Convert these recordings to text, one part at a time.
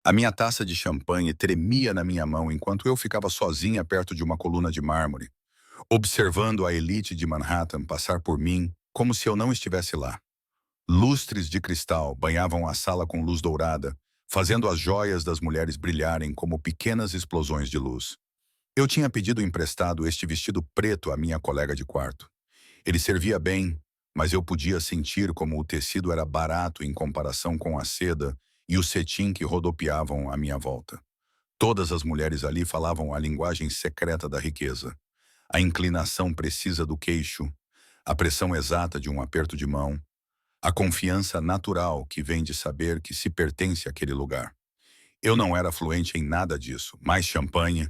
A minha taça de champanhe tremia na minha mão enquanto eu ficava sozinha perto de uma coluna de mármore, observando a elite de Manhattan passar por mim como se eu não estivesse lá. Lustres de cristal banhavam a sala com luz dourada, fazendo as joias das mulheres brilharem como pequenas explosões de luz. Eu tinha pedido emprestado este vestido preto à minha colega de quarto. Ele servia bem, mas eu podia sentir como o tecido era barato em comparação com a seda e o cetim que rodopiavam à minha volta. Todas as mulheres ali falavam a linguagem secreta da riqueza, a inclinação precisa do queixo, a pressão exata de um aperto de mão, a confiança natural que vem de saber que se pertence àquele lugar. Eu não era fluente em nada disso, mais champanhe.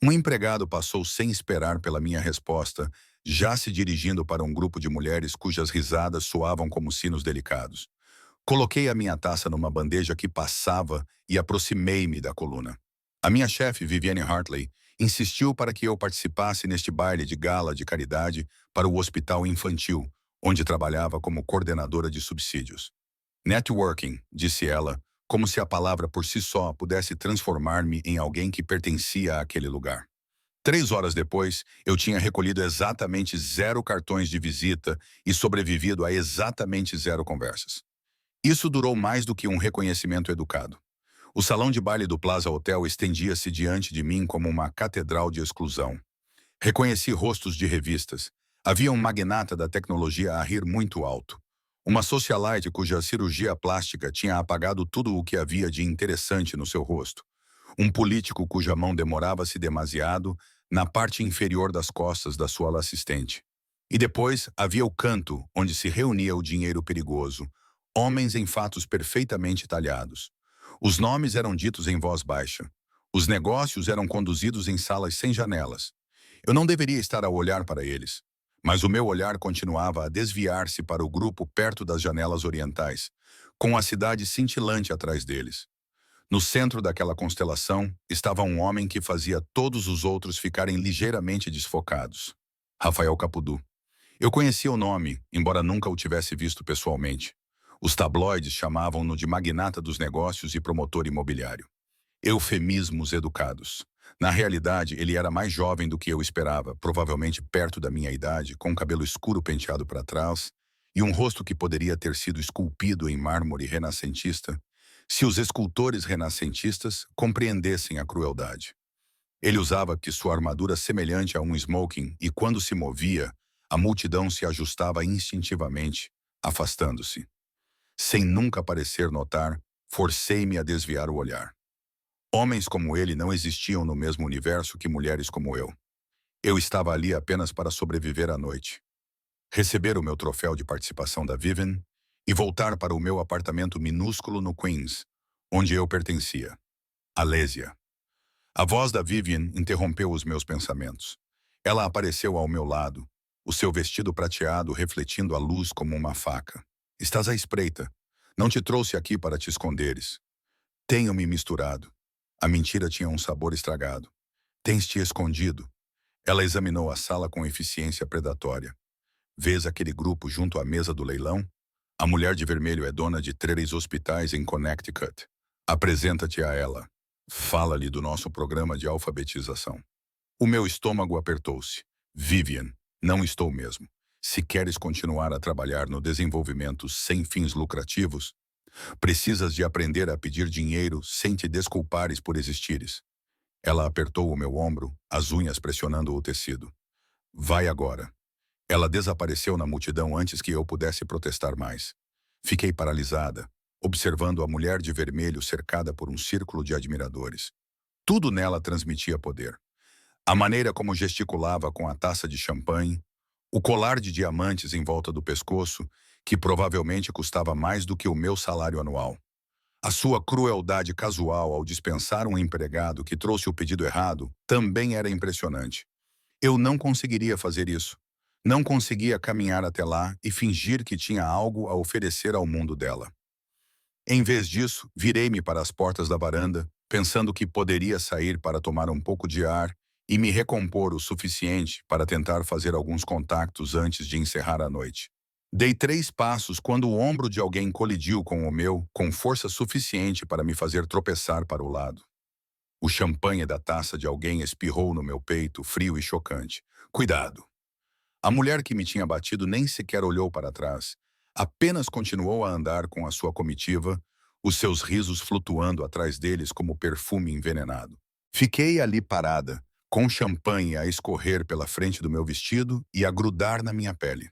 Um empregado passou sem esperar pela minha resposta, já se dirigindo para um grupo de mulheres cujas risadas soavam como sinos delicados. Coloquei a minha taça numa bandeja que passava e aproximei-me da coluna. A minha chefe, Vivienne Hartley, insistiu para que eu participasse neste baile de gala de caridade para o hospital infantil, onde trabalhava como coordenadora de subsídios. Networking, disse ela, como se a palavra por si só pudesse transformar-me em alguém que pertencia àquele lugar. 3 horas depois, eu tinha recolhido exatamente 0 cartões de visita e sobrevivido a exatamente 0 conversas. Isso durou mais do que um reconhecimento educado. O salão de baile do Plaza Hotel estendia-se diante de mim como uma catedral de exclusão. Reconheci rostos de revistas. Havia um magnata da tecnologia a rir muito alto. Uma socialite cuja cirurgia plástica tinha apagado tudo o que havia de interessante no seu rosto. Um político cuja mão demorava-se demasiado na parte inferior das costas da sua assistente. E depois havia o canto onde se reunia o dinheiro perigoso, homens em fatos perfeitamente talhados. Os nomes eram ditos em voz baixa. Os negócios eram conduzidos em salas sem janelas. Eu não deveria estar a olhar para eles, mas o meu olhar continuava a desviar-se para o grupo perto das janelas orientais, com a cidade cintilante atrás deles. No centro daquela constelação estava um homem que fazia todos os outros ficarem ligeiramente desfocados. Rafael Capudu. Eu conhecia o nome, embora nunca o tivesse visto pessoalmente. Os tabloides chamavam-no de magnata dos negócios e promotor imobiliário. Eufemismos educados. Na realidade, ele era mais jovem do que eu esperava, provavelmente perto da minha idade, com cabelo escuro penteado para trás e um rosto que poderia ter sido esculpido em mármore renascentista, se os escultores renascentistas compreendessem a crueldade. Ele usava que sua armadura semelhante a um smoking e, quando se movia, a multidão se ajustava instintivamente, afastando-se. Sem nunca parecer notar, forcei-me a desviar o olhar. Homens como ele não existiam no mesmo universo que mulheres como eu. Eu estava ali apenas para sobreviver à noite, receber o meu troféu de participação da Vivian e voltar para o meu apartamento minúsculo no Queens, onde eu pertencia. Alésia. A voz da Vivian interrompeu os meus pensamentos. Ela apareceu ao meu lado, o seu vestido prateado refletindo a luz como uma faca. Estás à espreita. Não te trouxe aqui para te esconderes. Tenho me misturado. A mentira tinha um sabor estragado. Tens te escondido. Ela examinou a sala com eficiência predatória. Vês aquele grupo junto à mesa do leilão? A mulher de vermelho é dona de 3 hospitais em Connecticut. Apresenta-te a ela. Fala-lhe do nosso programa de alfabetização. O meu estômago apertou-se. Vivian, não estou mesmo. Se queres continuar a trabalhar no desenvolvimento sem fins lucrativos, precisas de aprender a pedir dinheiro sem te desculpares por existires. Ela apertou o meu ombro, as unhas pressionando o tecido. Vai agora. Ela desapareceu na multidão antes que eu pudesse protestar mais. Fiquei paralisada, observando a mulher de vermelho cercada por um círculo de admiradores. Tudo nela transmitia poder. A maneira como gesticulava com a taça de champanhe, o colar de diamantes em volta do pescoço, que provavelmente custava mais do que o meu salário anual. A sua crueldade casual ao dispensar um empregado que trouxe o pedido errado também era impressionante. Eu não conseguiria fazer isso. Não conseguia caminhar até lá e fingir que tinha algo a oferecer ao mundo dela. Em vez disso, virei-me para as portas da varanda, pensando que poderia sair para tomar um pouco de ar e me recompor o suficiente para tentar fazer alguns contactos antes de encerrar a noite. Dei 3 passos quando o ombro de alguém colidiu com o meu, com força suficiente para me fazer tropeçar para o lado. O champanhe da taça de alguém espirrou no meu peito, frio e chocante. Cuidado! A mulher que me tinha batido nem sequer olhou para trás. Apenas continuou a andar com a sua comitiva, os seus risos flutuando atrás deles como perfume envenenado. Fiquei ali parada, com champanhe a escorrer pela frente do meu vestido e a grudar na minha pele.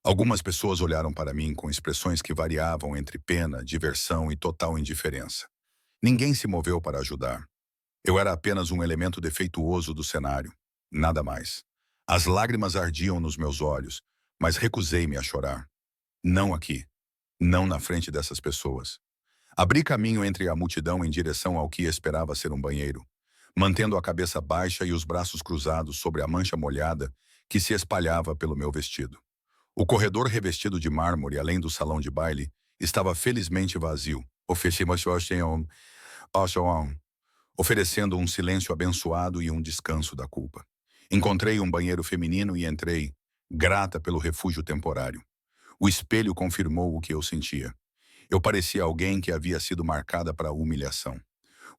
Algumas pessoas olharam para mim com expressões que variavam entre pena, diversão e total indiferença. Ninguém se moveu para ajudar. Eu era apenas um elemento defeituoso do cenário, nada mais. As lágrimas ardiam nos meus olhos, mas recusei-me a chorar. Não aqui, não na frente dessas pessoas. Abri caminho entre a multidão em direção ao que esperava ser um banheiro, mantendo a cabeça baixa e os braços cruzados sobre a mancha molhada que se espalhava pelo meu vestido. O corredor revestido de mármore, além do salão de baile, estava felizmente vazio, oferecendo um silêncio abençoado e um descanso da culpa. Encontrei um banheiro feminino e entrei, grata pelo refúgio temporário. O espelho confirmou o que eu sentia. Eu parecia alguém que havia sido marcada para a humilhação.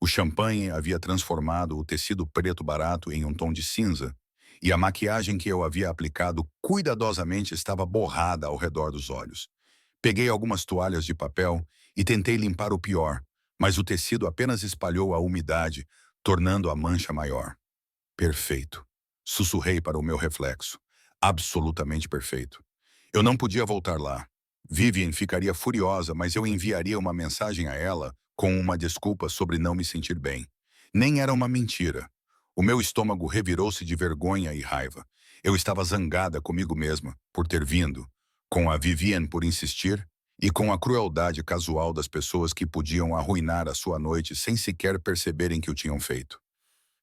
O champanhe havia transformado o tecido preto barato em um tom de cinza, e a maquiagem que eu havia aplicado cuidadosamente estava borrada ao redor dos olhos. Peguei algumas toalhas de papel e tentei limpar o pior, mas o tecido apenas espalhou a umidade, tornando a mancha maior. Perfeito. Sussurrei para o meu reflexo. Absolutamente perfeito. Eu não podia voltar lá. Vivian ficaria furiosa, mas eu enviaria uma mensagem a ela com uma desculpa sobre não me sentir bem. Nem era uma mentira. O meu estômago revirou-se de vergonha e raiva. Eu estava zangada comigo mesma por ter vindo, com a Vivian por insistir e com a crueldade casual das pessoas que podiam arruinar a sua noite sem sequer perceberem que o tinham feito.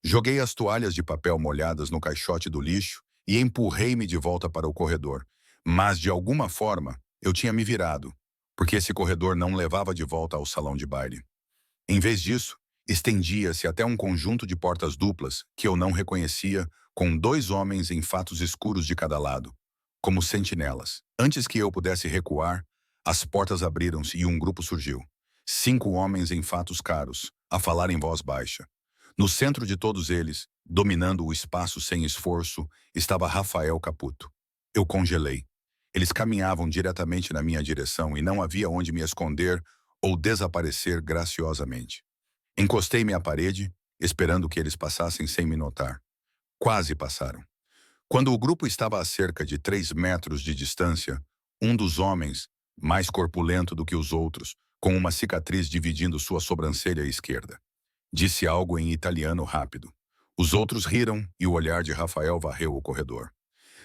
Joguei as toalhas de papel molhadas no caixote do lixo e empurrei-me de volta para o corredor. Mas, de alguma forma, eu tinha me virado, porque esse corredor não levava de volta ao salão de baile. Em vez disso, estendia-se até um conjunto de portas duplas que eu não reconhecia, com 2 homens em fatos escuros de cada lado, como sentinelas. Antes que eu pudesse recuar, as portas abriram-se e um grupo surgiu. 5 homens em fatos caros, a falar em voz baixa. No centro de todos eles, dominando o espaço sem esforço, estava Rafael Caputo. Eu congelei. Eles caminhavam diretamente na minha direção e não havia onde me esconder ou desaparecer graciosamente. Encostei-me à parede, esperando que eles passassem sem me notar. Quase passaram. Quando o grupo estava a cerca de 3 metros de distância, um dos homens, mais corpulento do que os outros, com uma cicatriz dividindo sua sobrancelha esquerda, disse algo em italiano rápido. Os outros riram e o olhar de Rafael varreu o corredor.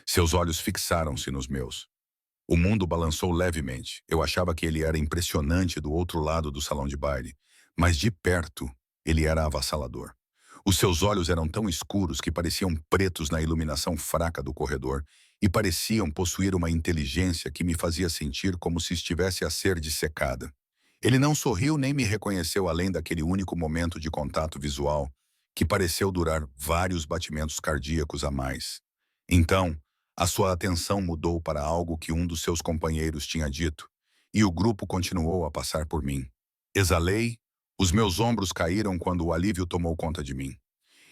Seus olhos fixaram-se nos meus. O mundo balançou levemente. Eu achava que ele era impressionante do outro lado do salão de baile, mas de perto ele era avassalador. Os seus olhos eram tão escuros que pareciam pretos na iluminação fraca do corredor e pareciam possuir uma inteligência que me fazia sentir como se estivesse a ser dissecada. Ele não sorriu nem me reconheceu além daquele único momento de contato visual que pareceu durar vários batimentos cardíacos a mais. Então, a sua atenção mudou para algo que um dos seus companheiros tinha dito, e o grupo continuou a passar por mim. Exalei, os meus ombros caíram quando o alívio tomou conta de mim.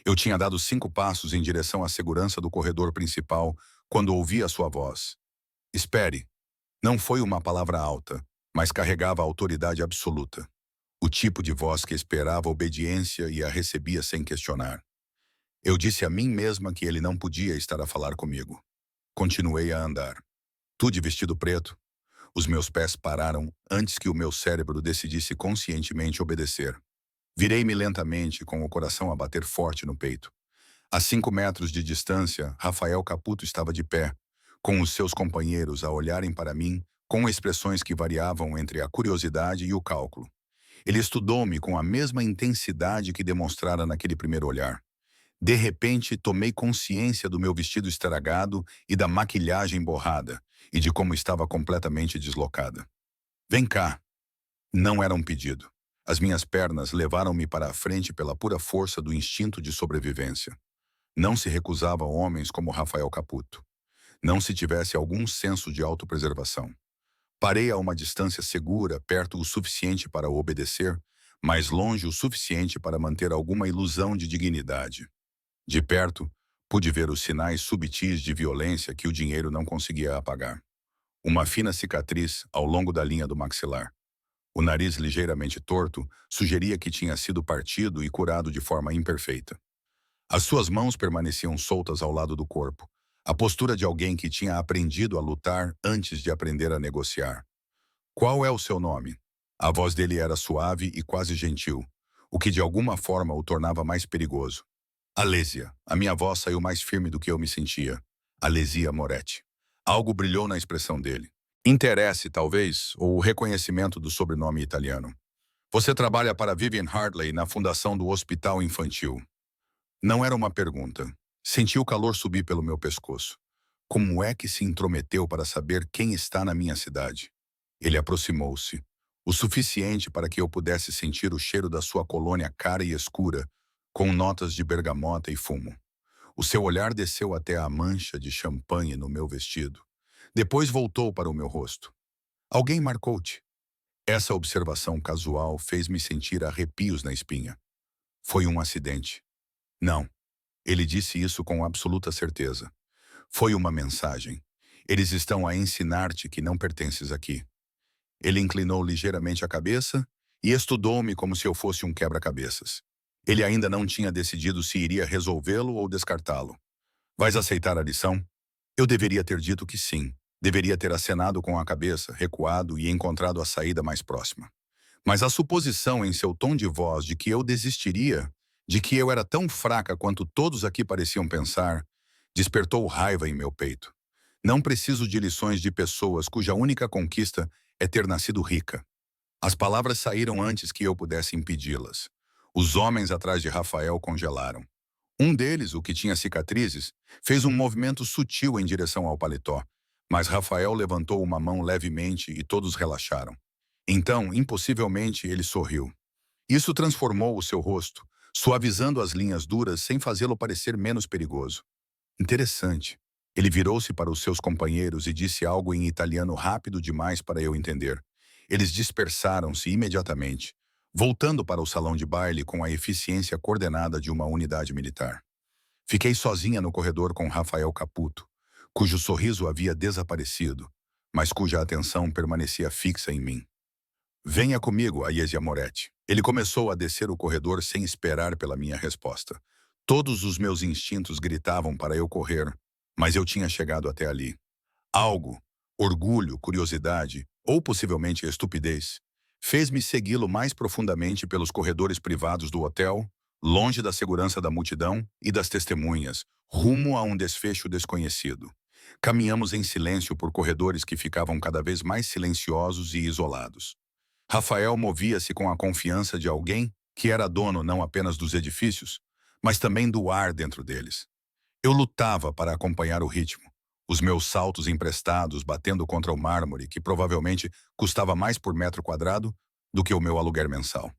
Eu tinha dado 5 passos em direção à segurança do corredor principal quando ouvi a sua voz. Espere. Não foi uma palavra alta, mas carregava autoridade absoluta. O tipo de voz que esperava obediência e a recebia sem questionar. Eu disse a mim mesma que ele não podia estar a falar comigo. Continuei a andar. Tu de vestido preto. Os meus pés pararam antes que o meu cérebro decidisse conscientemente obedecer. Virei-me lentamente, com o coração a bater forte no peito. A 5 metros de distância, Rafael Caputo estava de pé, com os seus companheiros a olharem para mim com expressões que variavam entre a curiosidade e o cálculo. Ele estudou-me com a mesma intensidade que demonstrara naquele primeiro olhar. De repente, tomei consciência do meu vestido estragado e da maquilhagem borrada, e de como estava completamente deslocada. Vem cá. Não era um pedido. As minhas pernas levaram-me para a frente pela pura força do instinto de sobrevivência. Não se recusava a homens como Rafael Caputo. não se tivesse algum senso de autopreservação. Parei a uma distância segura, perto o suficiente para obedecer, mas longe o suficiente para manter alguma ilusão de dignidade. De perto, pude ver os sinais subtis de violência que o dinheiro não conseguia apagar. Uma fina cicatriz ao longo da linha do maxilar. O nariz ligeiramente torto sugeria que tinha sido partido e curado de forma imperfeita. As suas mãos permaneciam soltas ao lado do corpo, a postura de alguém que tinha aprendido a lutar antes de aprender a negociar. Qual é o seu nome? A voz dele era suave e quase gentil, o que de alguma forma o tornava mais perigoso. Alésia. A minha voz saiu mais firme do que eu me sentia. Alésia Moretti. Algo brilhou na expressão dele. Interesse, talvez, ou o reconhecimento do sobrenome italiano. Você trabalha para Vivian Hartley na fundação do Hospital Infantil. Não era uma pergunta. Senti o calor subir pelo meu pescoço. Como é que se intrometeu para saber quem está na minha cidade? Ele aproximou-se, o suficiente para que eu pudesse sentir o cheiro da sua colônia cara e escura, com notas de bergamota e fumo. O seu olhar desceu até a mancha de champanhe no meu vestido. Depois voltou para o meu rosto. Alguém marcou-te? Essa observação casual fez-me sentir arrepios na espinha. Foi um acidente. Não. Ele disse isso com absoluta certeza. Foi uma mensagem. Eles estão a ensinar-te que não pertences aqui. Ele inclinou ligeiramente a cabeça e estudou-me como se eu fosse um quebra-cabeças. Ele ainda não tinha decidido se iria resolvê-lo ou descartá-lo. Vais aceitar a lição? Eu deveria ter dito que sim. Deveria ter acenado com a cabeça, recuado e encontrado a saída mais próxima. Mas a suposição em seu tom de voz de que eu desistiria, de que eu era tão fraca quanto todos aqui pareciam pensar, despertou raiva em meu peito. Não preciso de lições de pessoas cuja única conquista é ter nascido rica. As palavras saíram antes que eu pudesse impedi-las. Os homens atrás de Rafael congelaram. Um deles, o que tinha cicatrizes, fez um movimento sutil em direção ao paletó, mas Rafael levantou uma mão levemente e todos relaxaram. Então, impossivelmente, ele sorriu. Isso transformou o seu rosto, suavizando as linhas duras sem fazê-lo parecer menos perigoso. Interessante. Ele virou-se para os seus companheiros e disse algo em italiano rápido demais para eu entender. Eles dispersaram-se imediatamente, voltando para o salão de baile com a eficiência coordenada de uma unidade militar. Fiquei sozinha no corredor com Rafael Caputo, cujo sorriso havia desaparecido, mas cuja atenção permanecia fixa em mim. Venha comigo, Aiesia Moretti. Ele começou a descer o corredor sem esperar pela minha resposta. Todos os meus instintos gritavam para eu correr, mas eu tinha chegado até ali. Algo, orgulho, curiosidade, ou possivelmente estupidez, fez-me segui-lo mais profundamente pelos corredores privados do hotel, longe da segurança da multidão e das testemunhas, rumo a um desfecho desconhecido. Caminhamos em silêncio por corredores que ficavam cada vez mais silenciosos e isolados. Rafael movia-se com a confiança de alguém que era dono não apenas dos edifícios, mas também do ar dentro deles. Eu lutava para acompanhar o ritmo, os meus saltos emprestados batendo contra o mármore, que provavelmente custava mais por metro quadrado do que o meu aluguer mensal.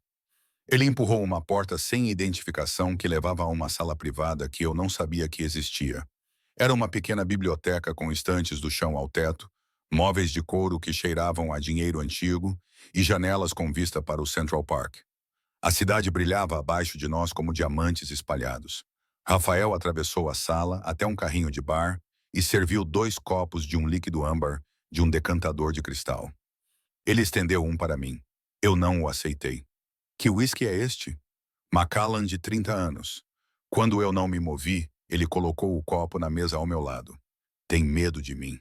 Ele empurrou uma porta sem identificação que levava a uma sala privada que eu não sabia que existia. Era uma pequena biblioteca com estantes do chão ao teto, móveis de couro que cheiravam a dinheiro antigo e janelas com vista para o Central Park. A cidade brilhava abaixo de nós como diamantes espalhados. Rafael atravessou a sala até um carrinho de bar e serviu 2 copos de um líquido âmbar de um decantador de cristal. Ele estendeu um para mim. Eu não o aceitei. Que uísque é este? Macallan de 30 anos. Quando eu não me movi, ele colocou o copo na mesa ao meu lado. Tem medo de mim.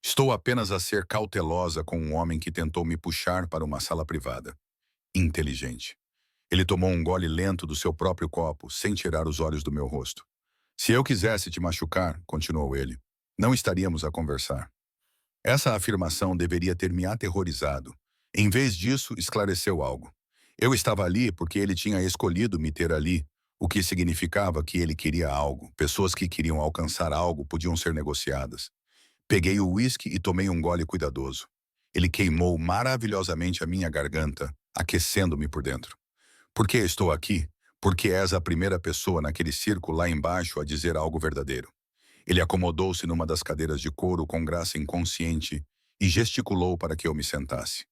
Estou apenas a ser cautelosa com um homem que tentou me puxar para uma sala privada. Inteligente. Ele tomou um gole lento do seu próprio copo, sem tirar os olhos do meu rosto. Se eu quisesse te machucar, continuou ele, não estaríamos a conversar. Essa afirmação deveria ter me aterrorizado. Em vez disso, esclareceu algo. Eu estava ali porque ele tinha escolhido me ter ali, o que significava que ele queria algo. Pessoas que queriam alcançar algo podiam ser negociadas. Peguei o uísque e tomei um gole cuidadoso. Ele queimou maravilhosamente a minha garganta, aquecendo-me por dentro. Por que estou aqui? Porque és a primeira pessoa naquele circo lá embaixo a dizer algo verdadeiro. Ele acomodou-se numa das cadeiras de couro com graça inconsciente e gesticulou para que eu me sentasse.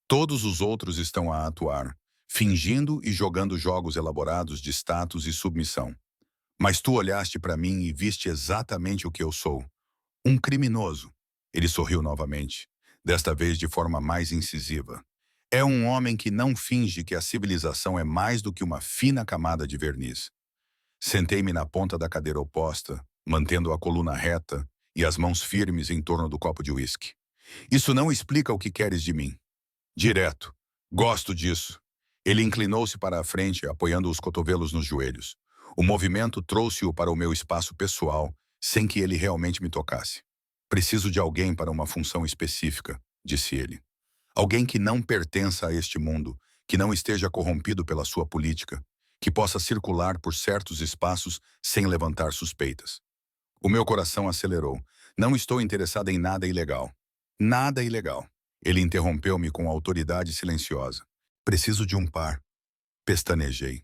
Todos os outros estão a atuar, fingindo e jogando jogos elaborados de status e submissão. Mas tu olhaste para mim e viste exatamente o que eu sou. Um criminoso. Ele sorriu novamente, desta vez de forma mais incisiva. É um homem que não finge que a civilização é mais do que uma fina camada de verniz. Sentei-me na ponta da cadeira oposta, mantendo a coluna reta e as mãos firmes em torno do copo de uísque. Isso não explica o que queres de mim. Direto. Gosto disso. Ele inclinou-se para a frente, apoiando os cotovelos nos joelhos. O movimento trouxe-o para o meu espaço pessoal, sem que ele realmente me tocasse. Preciso de alguém para uma função específica, disse ele. Alguém que não pertença a este mundo, que não esteja corrompido pela sua política, que possa circular por certos espaços sem levantar suspeitas. O meu coração acelerou. Não estou interessado em nada ilegal. Nada ilegal. Ele interrompeu-me com autoridade silenciosa. Preciso de um par. Pestanejei.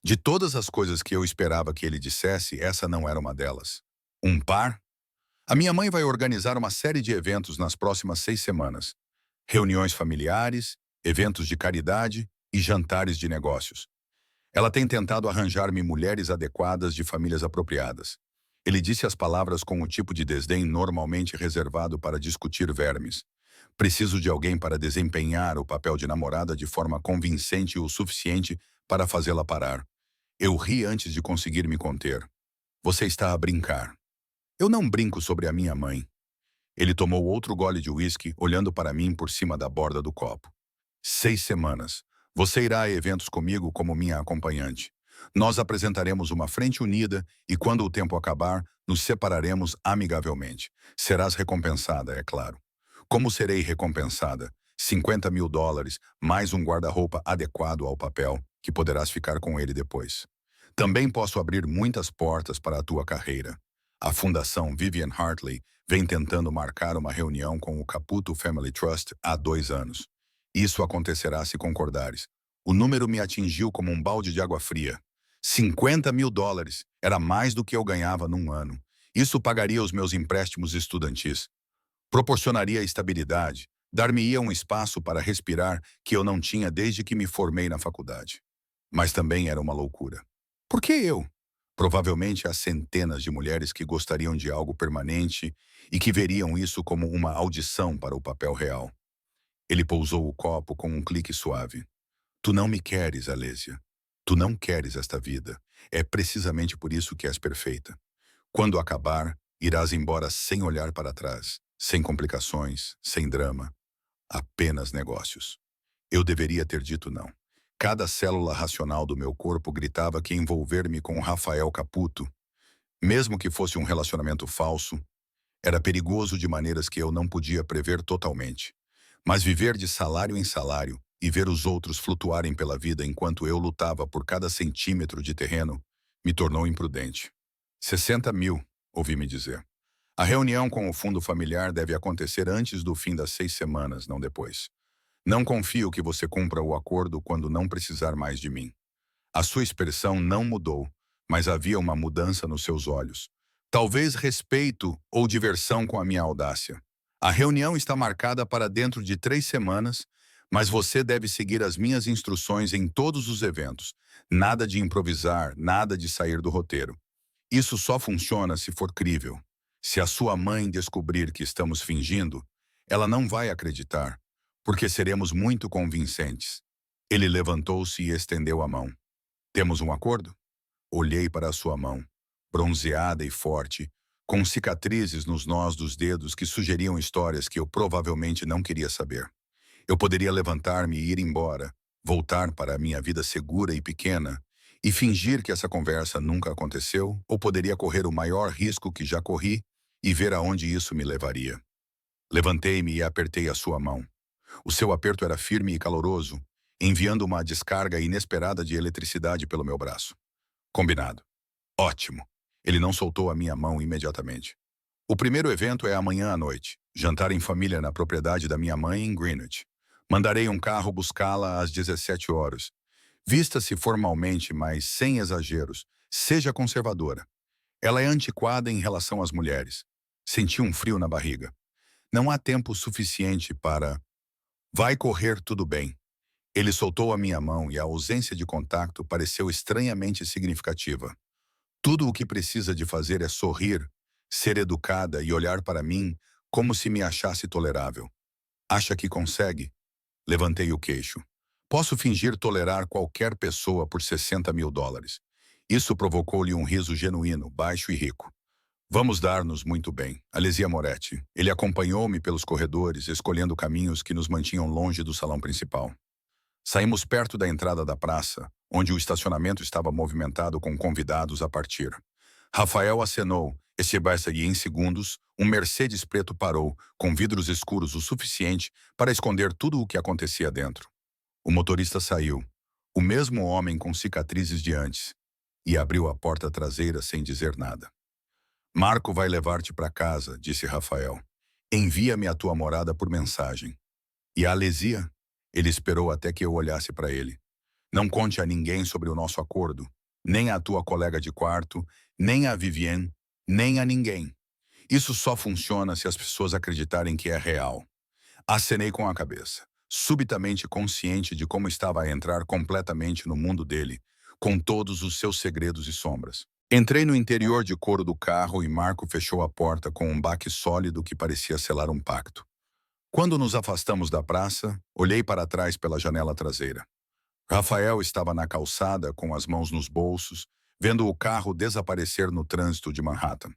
De todas as coisas que eu esperava que ele dissesse, essa não era uma delas. Um par? A minha mãe vai organizar uma série de eventos nas próximas 6 semanas. Reuniões familiares, eventos de caridade e jantares de negócios. Ela tem tentado arranjar-me mulheres adequadas de famílias apropriadas. Ele disse as palavras com o tipo de desdém normalmente reservado para discutir vermes. Preciso de alguém para desempenhar o papel de namorada de forma convincente o suficiente para fazê-la parar. Eu ri antes de conseguir me conter. Você está a brincar. Eu não brinco sobre a minha mãe. Ele tomou outro gole de uísque, olhando para mim por cima da borda do copo. 6 semanas. Você irá a eventos comigo como minha acompanhante. Nós apresentaremos uma frente unida e, quando o tempo acabar, nos separaremos amigavelmente. Serás recompensada, é claro. Como serei recompensada? $50.000, mais um guarda-roupa adequado ao papel, que poderás ficar com ele depois. Também posso abrir muitas portas para a tua carreira. A Fundação Vivian Hartley vem tentando marcar uma reunião com o Caputo Family Trust há 2 anos. Isso acontecerá se concordares. O número me atingiu como um balde de água fria. $50.000 era mais do que eu ganhava num ano. Isso pagaria os meus empréstimos estudantis. Proporcionaria estabilidade, dar-me-ia um espaço para respirar que eu não tinha desde que me formei na faculdade. Mas também era uma loucura. Por que eu? Provavelmente há centenas de mulheres que gostariam de algo permanente e que veriam isso como uma audição para o papel real. Ele pousou o copo com um clique suave. Tu não me queres, Alésia. Tu não queres esta vida. É precisamente por isso que és perfeita. Quando acabar, irás embora sem olhar para trás, sem complicações, sem drama. Apenas negócios. Eu deveria ter dito não. Cada célula racional do meu corpo gritava que envolver-me com Rafael Caputo, mesmo que fosse um relacionamento falso, era perigoso de maneiras que eu não podia prever totalmente. Mas viver de salário em salário e ver os outros flutuarem pela vida enquanto eu lutava por cada centímetro de terreno me tornou imprudente. 60 mil, ouvi-me dizer. A reunião com o fundo familiar deve acontecer antes do fim das 6 semanas, não depois. Não confio que você cumpra o acordo quando não precisar mais de mim. A sua expressão não mudou, mas havia uma mudança nos seus olhos. Talvez respeito ou diversão com a minha audácia. A reunião está marcada para dentro de 3 semanas, mas você deve seguir as minhas instruções em todos os eventos. Nada de improvisar, nada de sair do roteiro. Isso só funciona se for crível. Se a sua mãe descobrir que estamos fingindo, ela não vai acreditar, porque seremos muito convincentes. Ele levantou-se e estendeu a mão. Temos um acordo? Olhei para a sua mão, bronzeada e forte, com cicatrizes nos nós dos dedos que sugeriam histórias que eu provavelmente não queria saber. Eu poderia levantar-me e ir embora, voltar para a minha vida segura e pequena, e fingir que essa conversa nunca aconteceu, ou poderia correr o maior risco que já corri e ver aonde isso me levaria. Levantei-me e apertei a sua mão. O seu aperto era firme e caloroso, enviando uma descarga inesperada de eletricidade pelo meu braço. Combinado. Ótimo. Ele não soltou a minha mão imediatamente. O primeiro evento é amanhã à noite. Jantar em família na propriedade da minha mãe em Greenwich. Mandarei um carro buscá-la às 17 horas. Vista-se formalmente, mas sem exageros. Seja conservadora. Ela é antiquada em relação às mulheres. Senti um frio na barriga. Não há tempo suficiente para... Vai correr tudo bem. Ele soltou a minha mão e a ausência de contato pareceu estranhamente significativa. Tudo o que precisa de fazer é sorrir, ser educada e olhar para mim como se me achasse tolerável. Acha que consegue? Levantei o queixo. Posso fingir tolerar qualquer pessoa por $60.000. Isso provocou-lhe um riso genuíno, baixo e rico. Vamos dar-nos muito bem. Alesia Moretti. Ele acompanhou-me pelos corredores, escolhendo caminhos que nos mantinham longe do salão principal. Saímos perto da entrada da praça, onde o estacionamento estava movimentado com convidados a partir. Rafael acenou, e em segundos, um Mercedes preto parou, com vidros escuros o suficiente para esconder tudo o que acontecia dentro. O motorista saiu, o mesmo homem com cicatrizes de antes, e abriu a porta traseira sem dizer nada. Marco vai levar-te para casa, disse Rafael. Envia-me a tua morada por mensagem. E a Alesia? Ele esperou até que eu olhasse para ele. Não conte a ninguém sobre o nosso acordo, nem à tua colega de quarto, nem a Vivienne, nem a ninguém. Isso só funciona se as pessoas acreditarem que é real. Acenei com a cabeça, subitamente consciente de como estava a entrar completamente no mundo dele, com todos os seus segredos e sombras. Entrei no interior de couro do carro e Marco fechou a porta com um baque sólido que parecia selar um pacto. Quando nos afastamos da praça, olhei para trás pela janela traseira. Rafael estava na calçada, com as mãos nos bolsos, vendo o carro desaparecer no trânsito de Manhattan.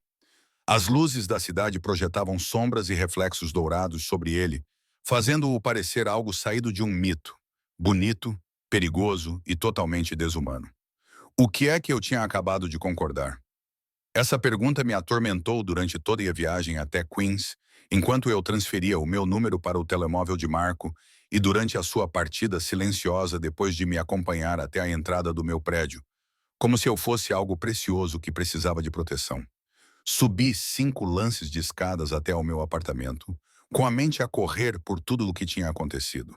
As luzes da cidade projetavam sombras e reflexos dourados sobre ele, fazendo-o parecer algo saído de um mito, bonito, perigoso e totalmente desumano. O que é que eu tinha acabado de concordar? Essa pergunta me atormentou durante toda a viagem até Queens, enquanto eu transferia o meu número para o telemóvel de Marco e durante a sua partida silenciosa depois de me acompanhar até a entrada do meu prédio, como se eu fosse algo precioso que precisava de proteção. Subi 5 lances de escadas até ao meu apartamento, com a mente a correr por tudo o que tinha acontecido.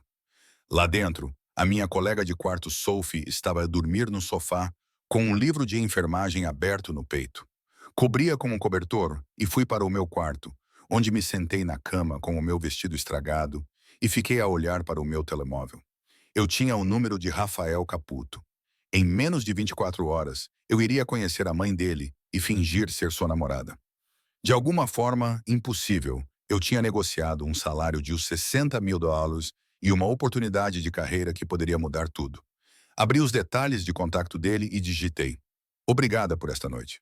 Lá dentro, a minha colega de quarto Sophie estava a dormir no sofá, com um livro de enfermagem aberto no peito. Cobria com um cobertor e fui para o meu quarto, onde me sentei na cama com o meu vestido estragado e fiquei a olhar para o meu telemóvel. Eu tinha o número de Rafael Caputo. Em menos de 24 horas, eu iria conhecer a mãe dele e fingir ser sua namorada. De alguma forma, impossível, eu tinha negociado um salário de $60.000 e uma oportunidade de carreira que poderia mudar tudo. Abri os detalhes de contato dele e digitei. Obrigada por esta noite.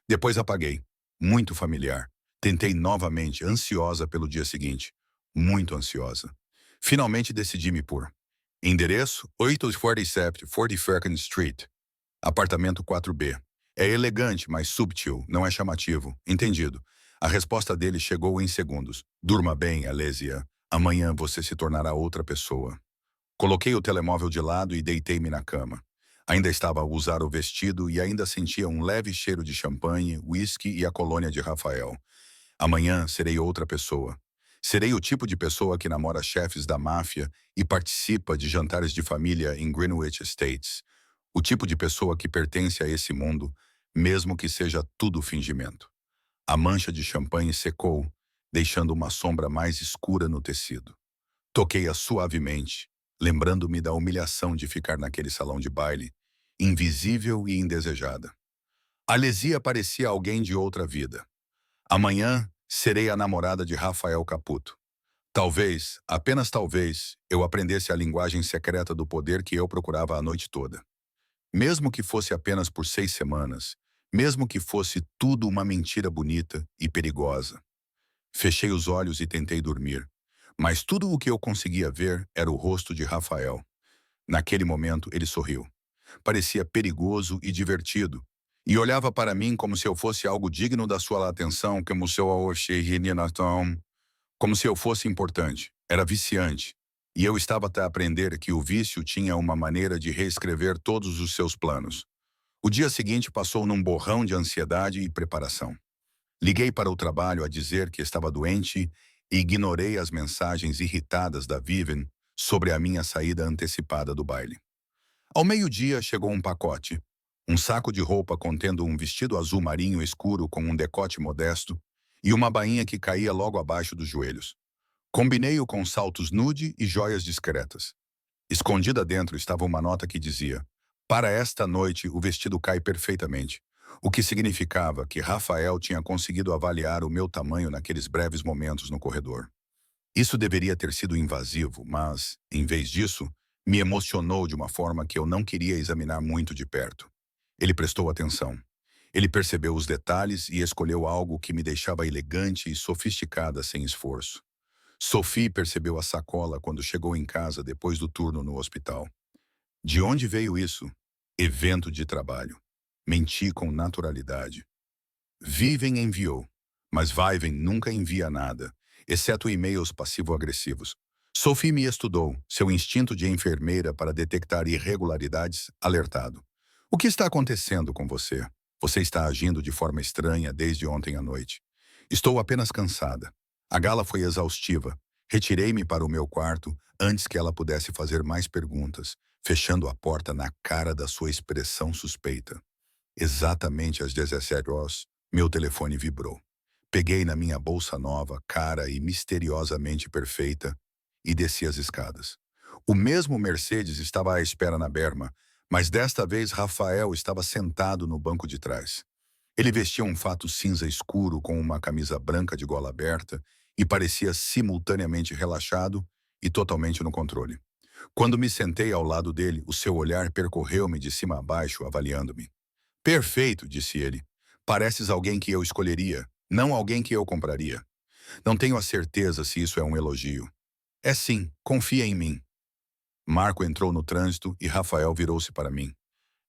Depois apaguei. Muito familiar. Tentei novamente, ansiosa pelo dia seguinte. Muito ansiosa. Finalmente decidi me pôr. Endereço 847 42nd Street. Apartamento 4B. É elegante, mas subtil, não é chamativo. Entendido. A resposta dele chegou em segundos. Durma bem, Alesia. Amanhã você se tornará outra pessoa. Coloquei o telemóvel de lado e deitei-me na cama. Ainda estava a usar o vestido e ainda sentia um leve cheiro de champanhe, whisky e a colônia de Rafael. Amanhã serei outra pessoa. Serei o tipo de pessoa que namora chefes da máfia e participa de jantares de família em Greenwich Estates. O tipo de pessoa que pertence a esse mundo, mesmo que seja tudo fingimento. A mancha de champanhe secou, deixando uma sombra mais escura no tecido. Toquei-a suavemente, lembrando-me da humilhação de ficar naquele salão de baile, invisível e indesejada. Alesia parecia alguém de outra vida. Amanhã serei a namorada de Rafael Caputo. Talvez, apenas talvez, eu aprendesse a linguagem secreta do poder que eu procurava a noite toda. Mesmo que fosse apenas por 6 semanas, mesmo que fosse tudo uma mentira bonita e perigosa. Fechei os olhos e tentei dormir, mas tudo o que eu conseguia ver era o rosto de Rafael. Naquele momento, ele sorriu. Parecia perigoso e divertido, e olhava para mim como se eu fosse algo digno da sua atenção, como se eu fosse importante. Era viciante, e eu estava até a aprender que o vício tinha uma maneira de reescrever todos os seus planos. O dia seguinte passou num borrão de ansiedade e preparação. Liguei para o trabalho a dizer que estava doente e ignorei as mensagens irritadas da Vivian sobre a minha saída antecipada do baile. Ao meio-dia chegou um pacote, Um saco de roupa contendo um vestido azul marinho escuro com um decote modesto e uma bainha que caía logo abaixo dos joelhos. Combinei-o com saltos nude e joias discretas. Escondida dentro estava uma nota que dizia: "Para esta noite o vestido cai perfeitamente", o que significava que Rafael tinha conseguido avaliar o meu tamanho naqueles breves momentos no corredor. Isso deveria ter sido invasivo, mas, em vez disso, me emocionou de uma forma que eu não queria examinar muito de perto. Ele prestou atenção. Ele percebeu os detalhes e escolheu algo que me deixava elegante e sofisticada sem esforço. Sophie percebeu a sacola quando chegou em casa depois do turno no hospital. De onde veio isso? Evento de trabalho. Menti com naturalidade. Viven enviou, mas Viven nunca envia nada, exceto e-mails passivo-agressivos. Sophie me estudou, seu instinto de enfermeira para detectar irregularidades, alertado. O que está acontecendo com você? Você está agindo de forma estranha desde ontem à noite. Estou apenas cansada. A gala foi exaustiva. Retirei-me para o meu quarto antes que ela pudesse fazer mais perguntas, fechando a porta na cara da sua expressão suspeita. Exatamente às 17 horas, meu telefone vibrou. Peguei na minha bolsa nova, cara e misteriosamente perfeita, e desci as escadas. O mesmo Mercedes estava à espera na berma, mas desta vez Rafael estava sentado no banco de trás. Ele vestia um fato cinza escuro com uma camisa branca de gola aberta e parecia simultaneamente relaxado e totalmente no controle. Quando me sentei ao lado dele, o seu olhar percorreu-me de cima a baixo, avaliando-me. Perfeito, disse ele. Pareces alguém que eu escolheria, não alguém que eu compraria. Não tenho a certeza se isso é um elogio. É sim, confia em mim. Marco entrou no trânsito e Rafael virou-se para mim.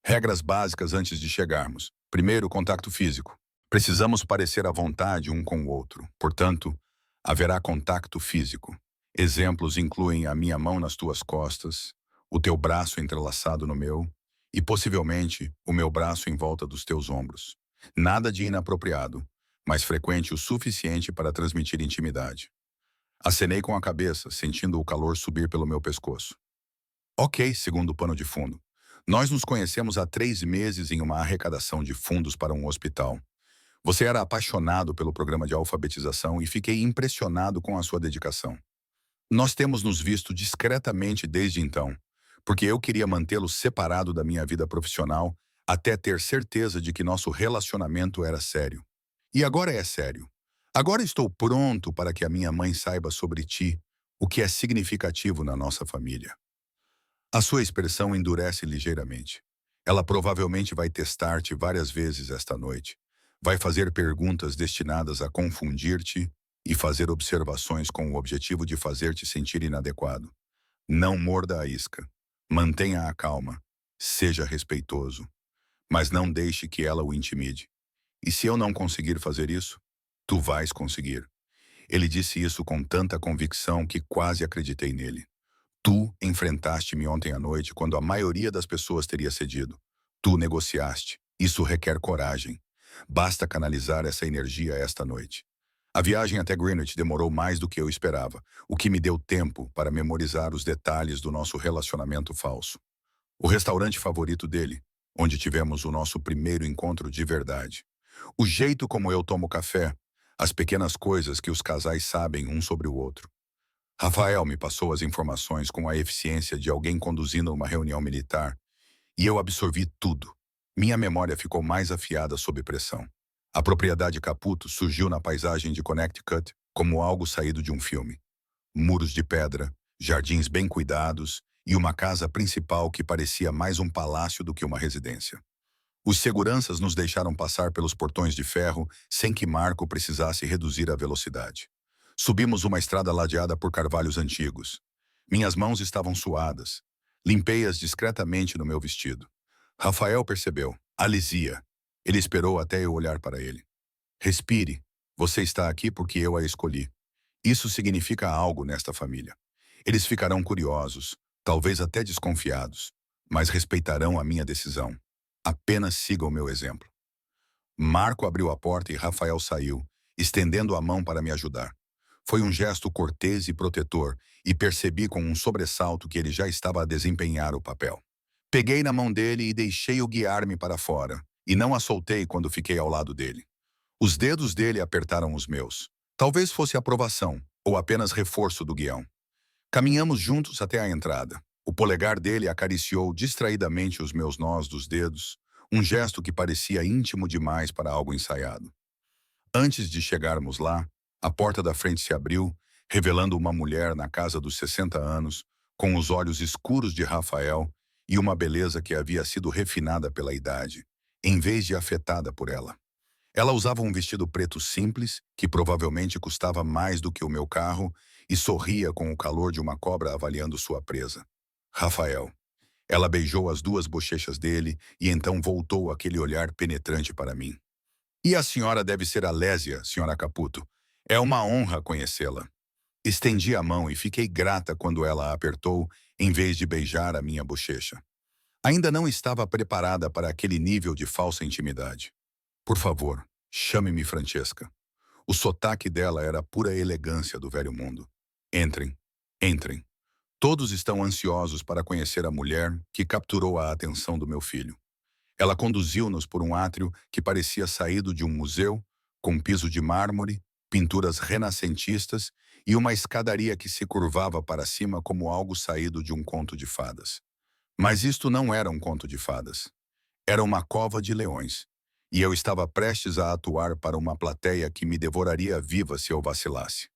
Regras básicas antes de chegarmos. Primeiro, contato físico. Precisamos parecer à vontade um com o outro. Portanto, haverá contato físico. Exemplos incluem a minha mão nas tuas costas, o teu braço entrelaçado no meu e, possivelmente, o meu braço em volta dos teus ombros. Nada de inapropriado, mas frequente o suficiente para transmitir intimidade. Acenei com a cabeça, sentindo o calor subir pelo meu pescoço. Ok, segundo o pano de fundo. Nós nos conhecemos há 3 meses em uma arrecadação de fundos para um hospital. Você era apaixonado pelo programa de alfabetização e fiquei impressionado com a sua dedicação. Nós temos nos visto discretamente desde então, porque eu queria mantê-lo separado da minha vida profissional até ter certeza de que nosso relacionamento era sério. E agora é sério. Agora estou pronto para que a minha mãe saiba sobre ti, o que é significativo na nossa família. A sua expressão endurece ligeiramente. Ela provavelmente vai testar-te várias vezes esta noite. Vai fazer perguntas destinadas a confundir-te e fazer observações com o objetivo de fazer-te sentir inadequado. Não morda a isca. Mantenha a calma. Seja respeitoso. Mas não deixe que ela o intimide. E se eu não conseguir fazer isso, tu vais conseguir. Ele disse isso com tanta convicção que quase acreditei nele. Tu enfrentaste-me ontem à noite quando a maioria das pessoas teria cedido. Tu negociaste. Isso requer coragem. Basta canalizar essa energia esta noite. A viagem até Greenwich demorou mais do que eu esperava, o que me deu tempo para memorizar os detalhes do nosso relacionamento falso. O restaurante favorito dele, onde tivemos o nosso primeiro encontro de verdade. O jeito como eu tomo café, as pequenas coisas que os casais sabem um sobre o outro. Rafael me passou as informações com a eficiência de alguém conduzindo uma reunião militar, e eu absorvi tudo. Minha memória ficou mais afiada sob pressão. A propriedade Caputo surgiu na paisagem de Connecticut como algo saído de um filme. Muros de pedra, jardins bem cuidados e uma casa principal que parecia mais um palácio do que uma residência. Os seguranças nos deixaram passar pelos portões de ferro sem que Marco precisasse reduzir a velocidade. Subimos uma estrada ladeada por carvalhos antigos. Minhas mãos estavam suadas. Limpei-as discretamente no meu vestido. Rafael percebeu. Alisia. Ele esperou até eu olhar para ele. Respire. Você está aqui porque eu a escolhi. Isso significa algo nesta família. Eles ficarão curiosos, talvez até desconfiados, mas respeitarão a minha decisão. Apenas siga o meu exemplo. Marco abriu a porta e Rafael saiu, estendendo a mão para me ajudar. Foi um gesto cortês e protetor, e percebi com um sobressalto que ele já estava a desempenhar o papel. Peguei na mão dele e deixei-o guiar-me para fora, e não a soltei quando fiquei ao lado dele. Os dedos dele apertaram os meus. Talvez fosse aprovação, ou apenas reforço do guião. Caminhamos juntos até a entrada. O polegar dele acariciou distraidamente os meus nós dos dedos, um gesto que parecia íntimo demais para algo ensaiado. Antes de chegarmos lá, a porta da frente se abriu, revelando uma mulher na casa dos 60 anos, com os olhos escuros de Rafael e uma beleza que havia sido refinada pela idade, em vez de afetada por ela. Ela usava um vestido preto simples, que provavelmente custava mais do que o meu carro, e sorria com o calor de uma cobra avaliando sua presa. Rafael. Ela beijou as duas bochechas dele e então voltou aquele olhar penetrante para mim. E a senhora deve ser Alésia, senhora Caputo. É uma honra conhecê-la. Estendi a mão e fiquei grata quando ela a apertou, em vez de beijar a minha bochecha. Ainda não estava preparada para aquele nível de falsa intimidade. Por favor, chame-me Francesca. O sotaque dela era a pura elegância do velho mundo. Entrem, entrem. Todos estão ansiosos para conhecer a mulher que capturou a atenção do meu filho. Ela conduziu-nos por um átrio que parecia saído de um museu, com piso de mármore, pinturas renascentistas e uma escadaria que se curvava para cima como algo saído de um conto de fadas. Mas isto não era um conto de fadas. Era uma cova de leões. E eu estava prestes a atuar para uma plateia que me devoraria viva se eu vacilasse.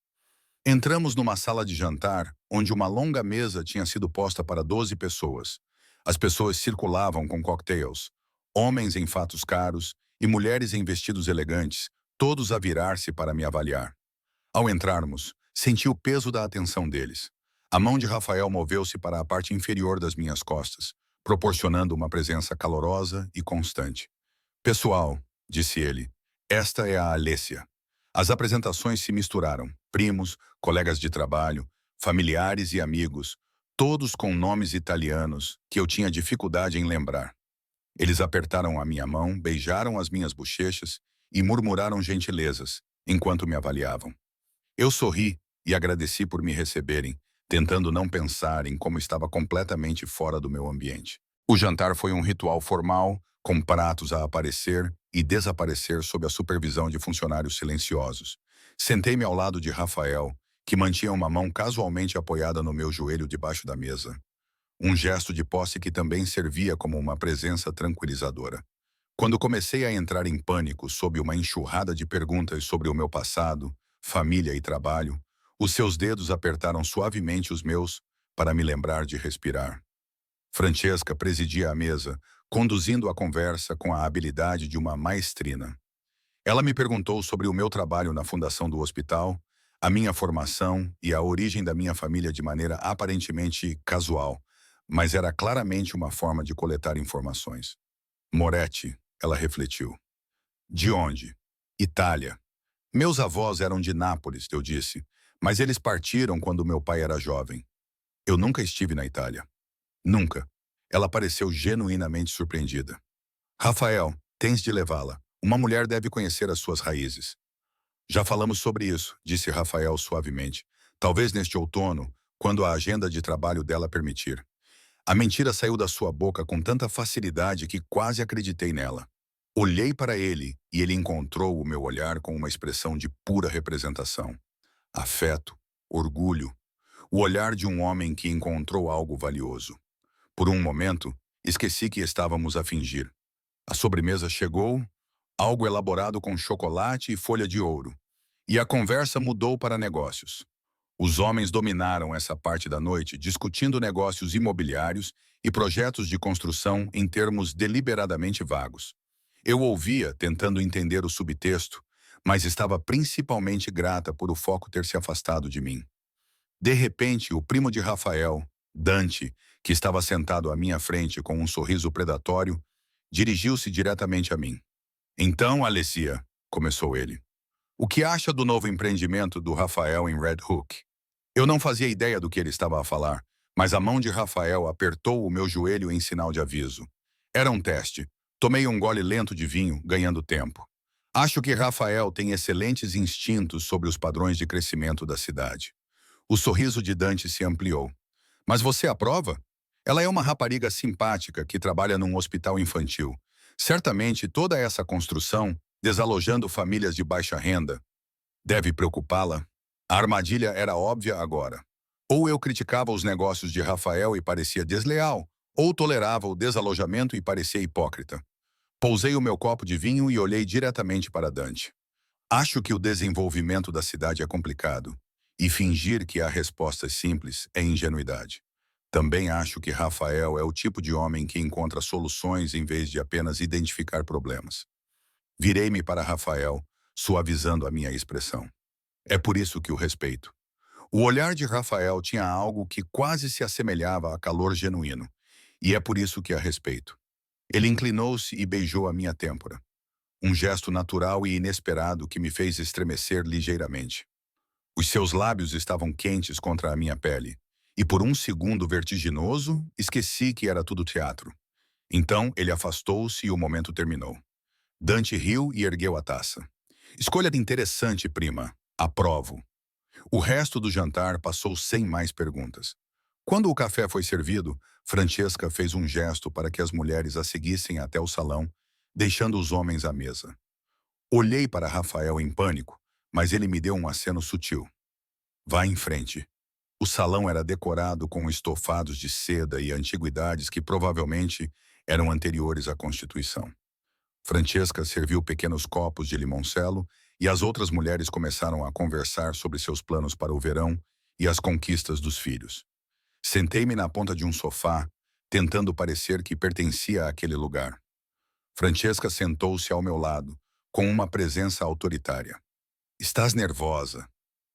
Entramos numa sala de jantar, onde uma longa mesa tinha sido posta para 12 pessoas. As pessoas circulavam com cocktails, homens em fatos caros e mulheres em vestidos elegantes, todos a virar-se para me avaliar. Ao entrarmos, senti o peso da atenção deles. A mão de Rafael moveu-se para a parte inferior das minhas costas, proporcionando uma presença calorosa e constante. Pessoal, disse ele, esta é a Alessia. As apresentações se misturaram, primos, colegas de trabalho, familiares e amigos, todos com nomes italianos que eu tinha dificuldade em lembrar. Eles apertaram a minha mão, beijaram as minhas bochechas e murmuraram gentilezas, enquanto me avaliavam. Eu sorri e agradeci por me receberem, tentando não pensar em como estava completamente fora do meu ambiente. O jantar foi um ritual formal, com pratos a aparecer e desaparecer sob a supervisão de funcionários silenciosos. Sentei-me ao lado de Rafael, que mantinha uma mão casualmente apoiada no meu joelho debaixo da mesa. Um gesto de posse que também servia como uma presença tranquilizadora. Quando comecei a entrar em pânico sob uma enxurrada de perguntas sobre o meu passado, família e trabalho, os seus dedos apertaram suavemente os meus para me lembrar de respirar. Francesca presidia a mesa, conduzindo a conversa com a habilidade de uma maestrina. Ela me perguntou sobre o meu trabalho na fundação do hospital, a minha formação e a origem da minha família de maneira aparentemente casual, mas era claramente uma forma de coletar informações. Moretti, ela refletiu. De onde? Itália. Meus avós eram de Nápoles, eu disse, mas eles partiram quando meu pai era jovem. Eu nunca estive na Itália. Nunca. Ela pareceu genuinamente surpreendida. Rafael, tens de levá-la. Uma mulher deve conhecer as suas raízes. Já falamos sobre isso, disse Rafael suavemente. Talvez neste outono, quando a agenda de trabalho dela permitir. A mentira saiu da sua boca com tanta facilidade que quase acreditei nela. Olhei para ele e ele encontrou o meu olhar com uma expressão de pura representação. Afeto, orgulho, o olhar de um homem que encontrou algo valioso. Por um momento, esqueci que estávamos a fingir. A sobremesa chegou, algo elaborado com chocolate e folha de ouro. E a conversa mudou para negócios. Os homens dominaram essa parte da noite, discutindo negócios imobiliários e projetos de construção em termos deliberadamente vagos. Eu ouvia, tentando entender o subtexto, mas estava principalmente grata por o foco ter se afastado de mim. De repente, o primo de Rafael, Dante, que estava sentado à minha frente com um sorriso predatório, dirigiu-se diretamente a mim. Então, Alessia, começou ele, o que acha do novo empreendimento do Rafael em Red Hook? Eu não fazia ideia do que ele estava a falar, mas a mão de Rafael apertou o meu joelho em sinal de aviso. Era um teste. Tomei um gole lento de vinho, ganhando tempo. Acho que Rafael tem excelentes instintos sobre os padrões de crescimento da cidade. O sorriso de Dante se ampliou. Mas você aprova? Ela é uma rapariga simpática que trabalha num hospital infantil. Certamente toda essa construção, desalojando famílias de baixa renda, deve preocupá-la. A armadilha era óbvia agora. Ou eu criticava os negócios de Rafael e parecia desleal, ou tolerava o desalojamento e parecia hipócrita. Pousei o meu copo de vinho e olhei diretamente para Dante. Acho que o desenvolvimento da cidade é complicado, e fingir que há respostas simples é ingenuidade. Também acho que Rafael é o tipo de homem que encontra soluções em vez de apenas identificar problemas. Virei-me para Rafael, suavizando a minha expressão. É por isso que o respeito. O olhar de Rafael tinha algo que quase se assemelhava a calor genuíno, e é por isso que a respeito. Ele inclinou-se e beijou a minha têmpora. Um gesto natural e inesperado que me fez estremecer ligeiramente. Os seus lábios estavam quentes contra a minha pele, e por um segundo vertiginoso, esqueci que era tudo teatro. Então, ele afastou-se e o momento terminou. Dante riu e ergueu a taça. Escolha interessante, prima. Aprovo. O resto do jantar passou sem mais perguntas. Quando o café foi servido, Francesca fez um gesto para que as mulheres a seguissem até o salão, deixando os homens à mesa. Olhei para Rafael em pânico, mas ele me deu um aceno sutil. Vá em frente. O salão era decorado com estofados de seda e antiguidades que provavelmente eram anteriores à Constituição. Francesca serviu pequenos copos de limoncelo e as outras mulheres começaram a conversar sobre seus planos para o verão e as conquistas dos filhos. Sentei-me na ponta de um sofá, tentando parecer que pertencia àquele lugar. Francesca sentou-se ao meu lado, com uma presença autoritária. Estás nervosa.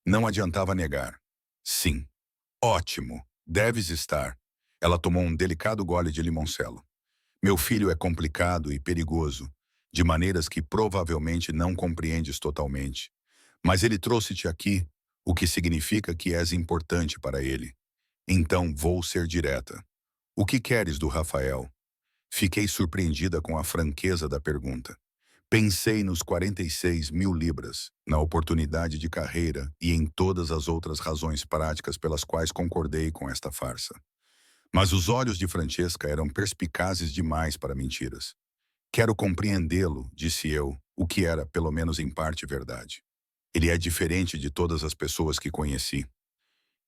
Não adiantava negar. Sim. Ótimo. Deves estar. Ela tomou um delicado gole de limoncelo. Meu filho é complicado e perigoso, de maneiras que provavelmente não compreendes totalmente. Mas ele trouxe-te aqui, o que significa que és importante para ele. Então vou ser direta. O que queres do Rafael? Fiquei surpreendida com a franqueza da pergunta. Pensei nos 46 mil libras, na oportunidade de carreira e em todas as outras razões práticas pelas quais concordei com esta farsa. Mas os olhos de Francesca eram perspicazes demais para mentiras. Quero compreendê-lo, disse eu, o que era, pelo menos em parte, verdade. Ele é diferente de todas as pessoas que conheci.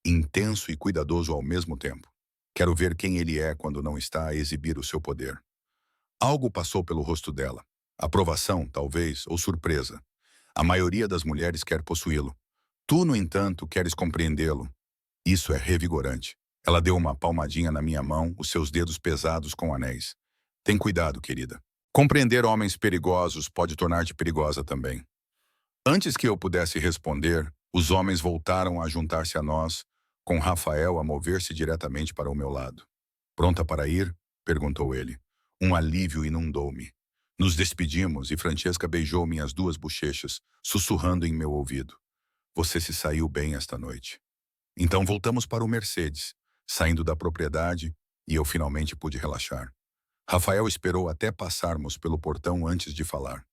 Intenso e cuidadoso ao mesmo tempo. Quero ver quem ele é quando não está a exibir o seu poder. Algo passou pelo rosto dela. Aprovação, talvez, ou surpresa. A maioria das mulheres quer possuí-lo. Tu, no entanto, queres compreendê-lo. Isso é revigorante. Ela deu uma palmadinha na minha mão, os seus dedos pesados com anéis. Tem cuidado, querida. Compreender homens perigosos pode tornar-te perigosa também. Antes que eu pudesse responder, os homens voltaram a juntar-se a nós, com Rafael a mover-se diretamente para o meu lado. Pronta para ir? Perguntou ele. Um alívio inundou-me. Nos despedimos e Francesca beijou minhas duas bochechas, sussurrando em meu ouvido. Você se saiu bem esta noite. Então voltamos para o Mercedes, saindo da propriedade, e eu finalmente pude relaxar. Rafael esperou até passarmos pelo portão antes de falar.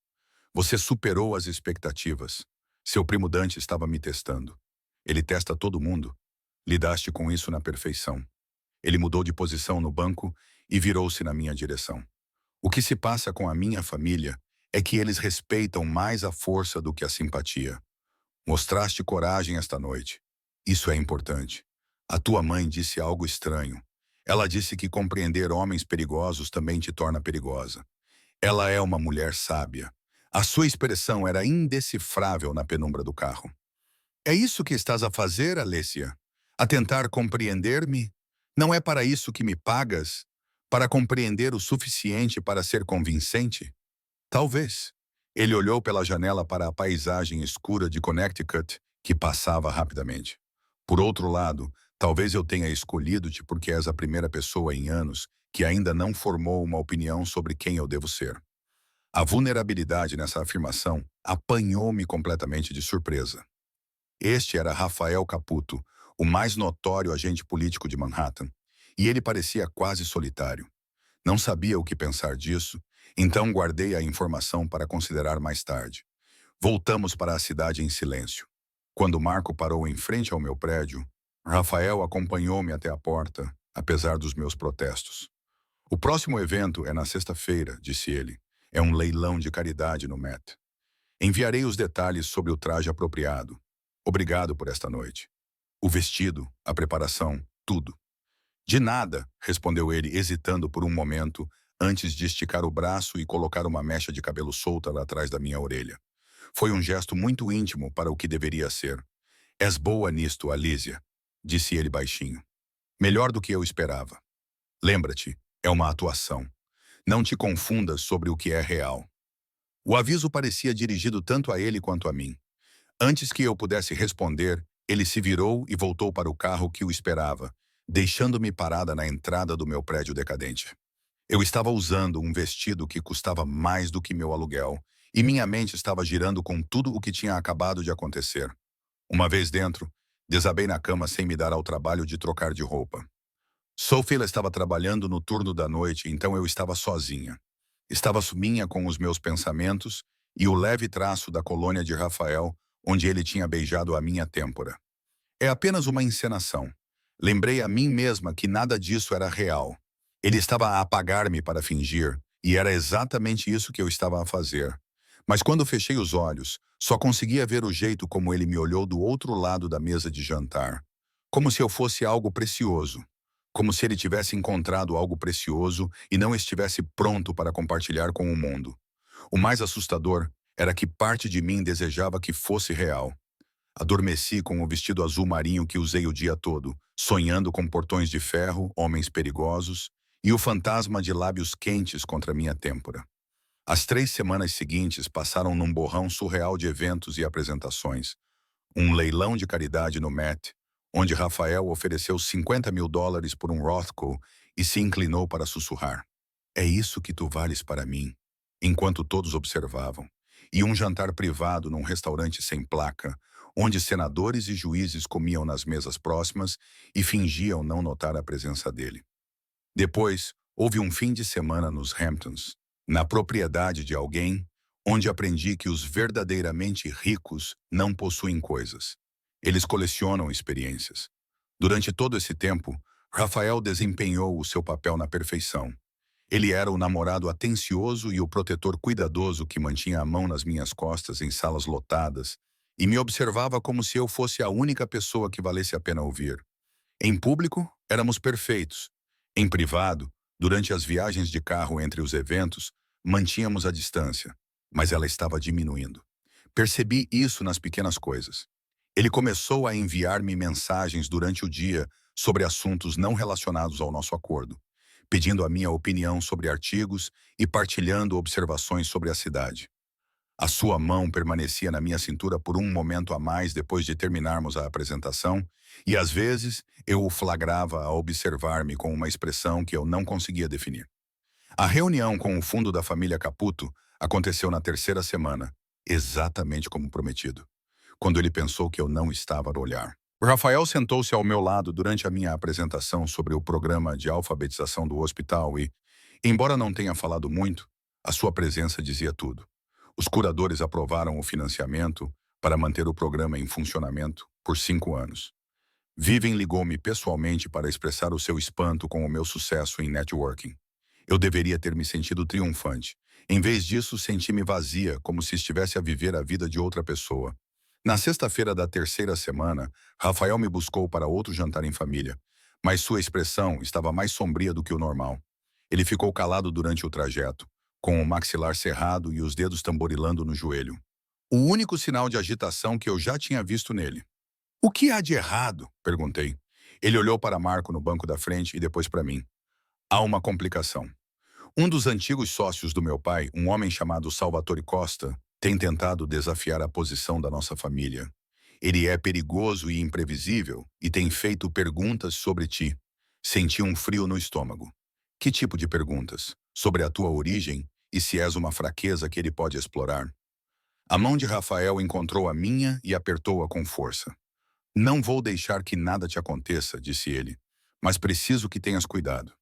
Você superou as expectativas. Seu primo Dante estava me testando. Ele testa todo mundo. Lidaste com isso na perfeição. Ele mudou de posição no banco e virou-se na minha direção. O que se passa com a minha família é que eles respeitam mais a força do que a simpatia. Mostraste coragem esta noite. Isso é importante. A tua mãe disse algo estranho. Ela disse que compreender homens perigosos também te torna perigosa. Ela é uma mulher sábia. A sua expressão era indecifrável na penumbra do carro. É isso que estás a fazer, Alessia? A tentar compreender-me? Não é para isso que me pagas? Para compreender o suficiente para ser convincente? Talvez. Ele olhou pela janela para a paisagem escura de Connecticut, que passava rapidamente. Por outro lado, talvez eu tenha escolhido-te porque és a primeira pessoa em anos que ainda não formou uma opinião sobre quem eu devo ser. A vulnerabilidade nessa afirmação apanhou-me completamente de surpresa. Este era Rafael Caputo, o mais notório agente político de Manhattan, e ele parecia quase solitário. Não sabia o que pensar disso, então guardei a informação para considerar mais tarde. Voltamos para a cidade em silêncio. Quando Marco parou em frente ao meu prédio, Rafael acompanhou-me até a porta apesar dos meus protestos. O próximo evento é na sexta-feira, disse ele. É um leilão de caridade no Met. Enviarei os detalhes sobre o traje apropriado. Obrigado por esta noite. O vestido, a preparação, tudo. De nada, respondeu ele, hesitando por um momento, antes de esticar o braço e colocar uma mecha de cabelo solta lá atrás da minha orelha. Foi um gesto muito íntimo para o que deveria ser. És boa nisto, Alísia, disse ele baixinho. Melhor do que eu esperava. Lembra-te, é uma atuação. Não te confundas sobre o que é real. O aviso parecia dirigido tanto a ele quanto a mim. Antes que eu pudesse responder, ele se virou e voltou para o carro que o esperava, deixando-me parada na entrada do meu prédio decadente. Eu estava usando um vestido que custava mais do que meu aluguel, e minha mente estava girando com tudo o que tinha acabado de acontecer. Uma vez dentro, desabei na cama sem me dar ao trabalho de trocar de roupa. Sophie estava trabalhando no turno da noite, então eu estava sozinha. Estava sozinha com os meus pensamentos e o leve traço da colônia de Rafael, onde ele tinha beijado a minha têmpora. É apenas uma encenação. Lembrei a mim mesma que nada disso era real. Ele estava a apagar-me para fingir, e era exatamente isso que eu estava a fazer. Mas quando fechei os olhos, só conseguia ver o jeito como ele me olhou do outro lado da mesa de jantar. Como se eu fosse algo precioso. Como se ele tivesse encontrado algo precioso e não estivesse pronto para compartilhar com o mundo. O mais assustador era que parte de mim desejava que fosse real. Adormeci com o vestido azul marinho que usei o dia todo, sonhando com portões de ferro, homens perigosos e o fantasma de lábios quentes contra minha têmpora. As 3 semanas seguintes passaram num borrão surreal de eventos e apresentações. Um leilão de caridade no Met, onde Rafael ofereceu $50.000 por um Rothko e se inclinou para sussurrar. É isso que tu vales para mim, enquanto todos observavam. E um jantar privado num restaurante sem placa, onde senadores e juízes comiam nas mesas próximas e fingiam não notar a presença dele. Depois, houve um fim de semana nos Hamptons, na propriedade de alguém, onde aprendi que os verdadeiramente ricos não possuem coisas. Eles colecionam experiências. Durante todo esse tempo, Rafael desempenhou o seu papel na perfeição. Ele era o namorado atencioso e o protetor cuidadoso que mantinha a mão nas minhas costas em salas lotadas e me observava como se eu fosse a única pessoa que valesse a pena ouvir. Em público, éramos perfeitos. Em privado, durante as viagens de carro entre os eventos, mantínhamos a distância, mas ela estava diminuindo. Percebi isso nas pequenas coisas. Ele começou a enviar-me mensagens durante o dia sobre assuntos não relacionados ao nosso acordo, pedindo a minha opinião sobre artigos e partilhando observações sobre a cidade. A sua mão permanecia na minha cintura por um momento a mais depois de terminarmos a apresentação, e às vezes eu o flagrava a observar-me com uma expressão que eu não conseguia definir. A reunião com o fundo da família Caputo aconteceu na terceira semana, exatamente como prometido, quando ele pensou que eu não estava a olhar. O Rafael sentou-se ao meu lado durante a minha apresentação sobre o programa de alfabetização do hospital e, embora não tenha falado muito, a sua presença dizia tudo. Os curadores aprovaram o financiamento para manter o programa em funcionamento por 5 anos. Vivian ligou-me pessoalmente para expressar o seu espanto com o meu sucesso em networking. Eu deveria ter me sentido triunfante. Em vez disso, senti-me vazia, como se estivesse a viver a vida de outra pessoa. Na sexta-feira da terceira semana, Rafael me buscou para outro jantar em família, mas sua expressão estava mais sombria do que o normal. Ele ficou calado durante o trajeto, com o maxilar cerrado e os dedos tamborilando no joelho. O único sinal de agitação que eu já tinha visto nele. O que há de errado? Perguntei. Ele olhou para Marco no banco da frente e depois para mim. Há uma complicação. Um dos antigos sócios do meu pai, um homem chamado Salvatore Costa, tem tentado desafiar a posição da nossa família. Ele é perigoso e imprevisível e tem feito perguntas sobre ti. Senti um frio no estômago. Que tipo de perguntas? Sobre a tua origem e se és uma fraqueza que ele pode explorar? A mão de Rafael encontrou a minha e apertou-a com força. Não vou deixar que nada te aconteça, disse ele, mas preciso que tenhas cuidado.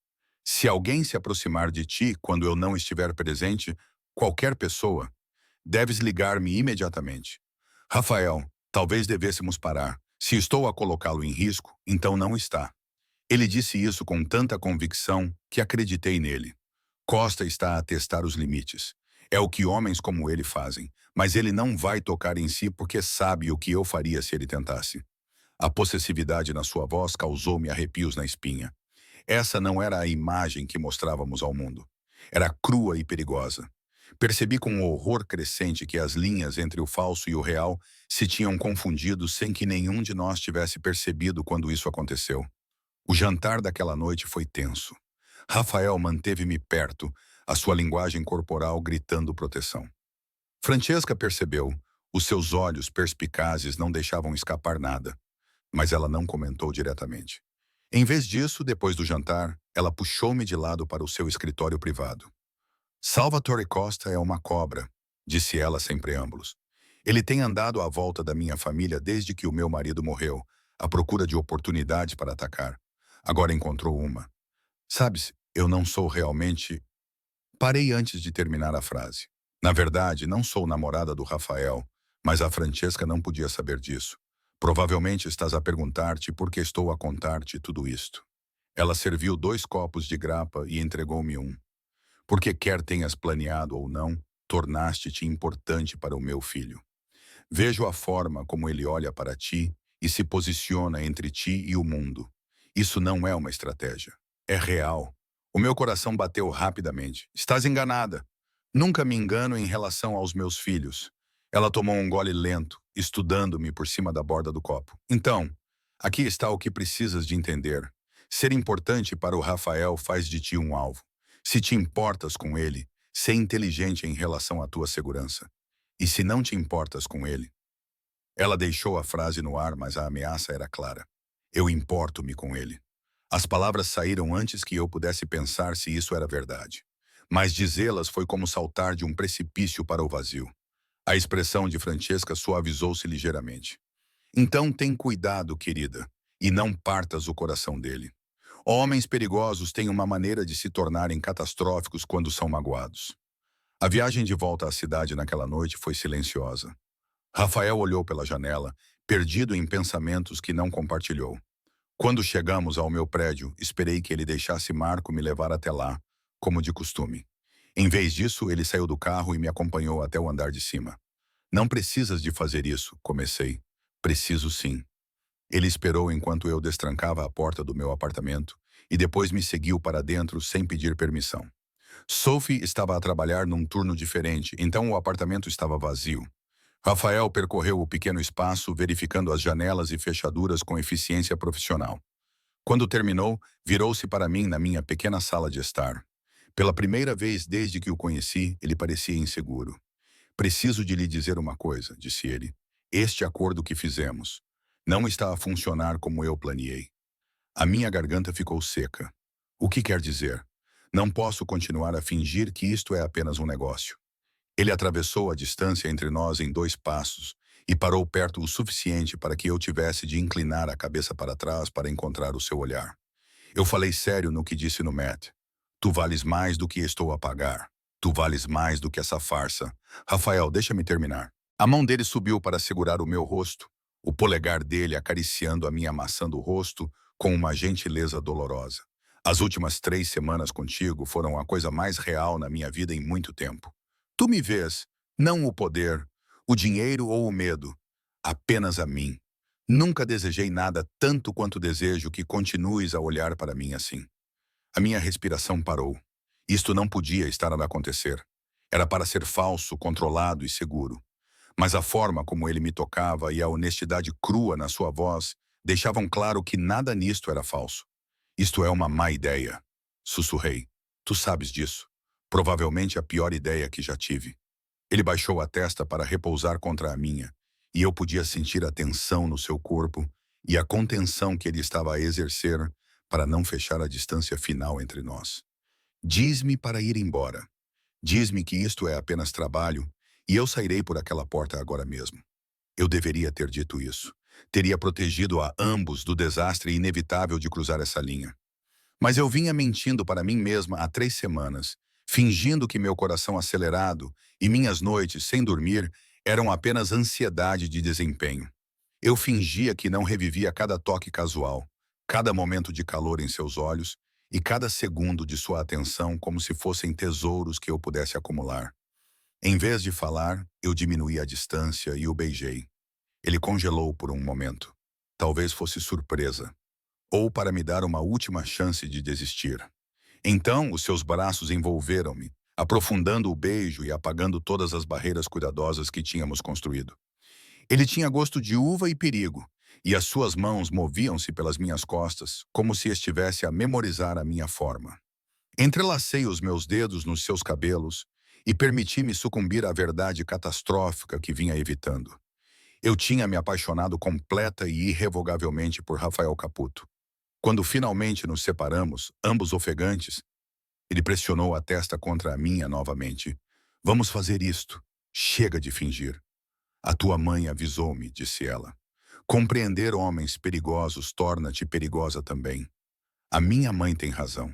Se alguém se aproximar de ti quando eu não estiver presente, qualquer pessoa, deves ligar-me imediatamente. Rafael, talvez devêssemos parar. Se estou a colocá-lo em risco, então não está. Ele disse isso com tanta convicção que acreditei nele. Costa está a testar os limites. É o que homens como ele fazem, mas ele não vai tocar em si porque sabe o que eu faria se ele tentasse. A possessividade na sua voz causou-me arrepios na espinha. Essa não era a imagem que mostrávamos ao mundo. Era crua e perigosa. Percebi com um horror crescente que as linhas entre o falso e o real se tinham confundido sem que nenhum de nós tivesse percebido quando isso aconteceu. O jantar daquela noite foi tenso. Rafael manteve-me perto, a sua linguagem corporal gritando proteção. Francesca percebeu. Os seus olhos perspicazes não deixavam escapar nada, mas ela não comentou diretamente. Em vez disso, depois do jantar, ela puxou-me de lado para o seu escritório privado. Salvatore Costa é uma cobra, disse ela sem preâmbulos. Ele tem andado à volta da minha família desde que o meu marido morreu, à procura de oportunidade para atacar. Agora encontrou uma. Sabes, eu não sou realmente... Parei antes de terminar a frase. Na verdade, não sou namorada do Rafael, mas a Francesca não podia saber disso. Provavelmente estás a perguntar-te por que estou a contar-te tudo isto. Ela serviu 2 copos de grapa e entregou-me um. Porque quer tenhas planeado ou não, tornaste-te importante para o meu filho. Vejo a forma como ele olha para ti e se posiciona entre ti e o mundo. Isso não é uma estratégia. É real. O meu coração bateu rapidamente. Estás enganada. Nunca me engano em relação aos meus filhos. Ela tomou um gole lento, estudando-me por cima da borda do copo. Então, aqui está o que precisas de entender. Ser importante para o Rafael faz de ti um alvo. Se te importas com ele, ser inteligente em relação à tua segurança. E se não te importas com ele? Ela deixou a frase no ar, mas a ameaça era clara. Eu importo-me com ele. As palavras saíram antes que eu pudesse pensar se isso era verdade. Mas dizê-las foi como saltar de um precipício para o vazio. A expressão de Francesca suavizou-se ligeiramente. Então tem cuidado, querida, e não partas o coração dele. Homens perigosos têm uma maneira de se tornarem catastróficos quando são magoados. A viagem de volta à cidade naquela noite foi silenciosa. Rafael olhou pela janela, perdido em pensamentos que não compartilhou. Quando chegamos ao meu prédio, esperei que ele deixasse Marco me levar até lá, como de costume. Em vez disso, ele saiu do carro e me acompanhou até o andar de cima. Não precisas de fazer isso, comecei. Preciso sim. Ele esperou enquanto eu destrancava a porta do meu apartamento e depois me seguiu para dentro sem pedir permissão. Sophie estava a trabalhar num turno diferente, então o apartamento estava vazio. Rafael percorreu o pequeno espaço, verificando as janelas e fechaduras com eficiência profissional. Quando terminou, virou-se para mim na minha pequena sala de estar. Pela primeira vez desde que o conheci, ele parecia inseguro. Preciso de lhe dizer uma coisa, disse ele. Este acordo que fizemos não está a funcionar como eu planeei. A minha garganta ficou seca. O que quer dizer? Não posso continuar a fingir que isto é apenas um negócio. Ele atravessou a distância entre nós em 2 passos e parou perto o suficiente para que eu tivesse de inclinar a cabeça para trás para encontrar o seu olhar. Eu falei sério no que disse no Matt. Tu vales mais do que estou a pagar. Tu vales mais do que essa farsa. Rafael, deixa-me terminar. A mão dele subiu para segurar o meu rosto, o polegar dele acariciando a minha maçã do rosto com uma gentileza dolorosa. As últimas 3 semanas contigo foram a coisa mais real na minha vida em muito tempo. Tu me vês, não o poder, o dinheiro ou o medo, apenas a mim. Nunca desejei nada tanto quanto desejo que continues a olhar para mim assim. A minha respiração parou. Isto não podia estar a acontecer. Era para ser falso, controlado e seguro. Mas a forma como ele me tocava e a honestidade crua na sua voz deixavam claro que nada nisto era falso. Isto é uma má ideia, sussurrei. Tu sabes disso. Provavelmente a pior ideia que já tive. Ele baixou a testa para repousar contra a minha, e eu podia sentir a tensão no seu corpo e a contenção que ele estava a exercer para não fechar a distância final entre nós. Diz-me para ir embora. Diz-me que isto é apenas trabalho e eu sairei por aquela porta agora mesmo. Eu deveria ter dito isso. Teria protegido a ambos do desastre inevitável de cruzar essa linha. Mas eu vinha mentindo para mim mesma há 3 semanas, fingindo que meu coração acelerado e minhas noites sem dormir eram apenas ansiedade de desempenho. Eu fingia que não revivia cada toque casual, cada momento de calor em seus olhos e cada segundo de sua atenção como se fossem tesouros que eu pudesse acumular. Em vez de falar, eu diminuí a distância e o beijei. Ele congelou por um momento. Talvez fosse surpresa, ou para me dar uma última chance de desistir. Então, os seus braços envolveram-me, aprofundando o beijo e apagando todas as barreiras cuidadosas que tínhamos construído. Ele tinha gosto de uva e perigo, e as suas mãos moviam-se pelas minhas costas, como se estivesse a memorizar a minha forma. Entrelacei os meus dedos nos seus cabelos e permiti-me sucumbir à verdade catastrófica que vinha evitando. Eu tinha me apaixonado completa e irrevogavelmente por Rafael Caputo. Quando finalmente nos separamos, ambos ofegantes, ele pressionou a testa contra a minha novamente. Vamos fazer isto. Chega de fingir. A tua mãe avisou-me, disse ela. Compreender homens perigosos torna-te perigosa também. A minha mãe tem razão.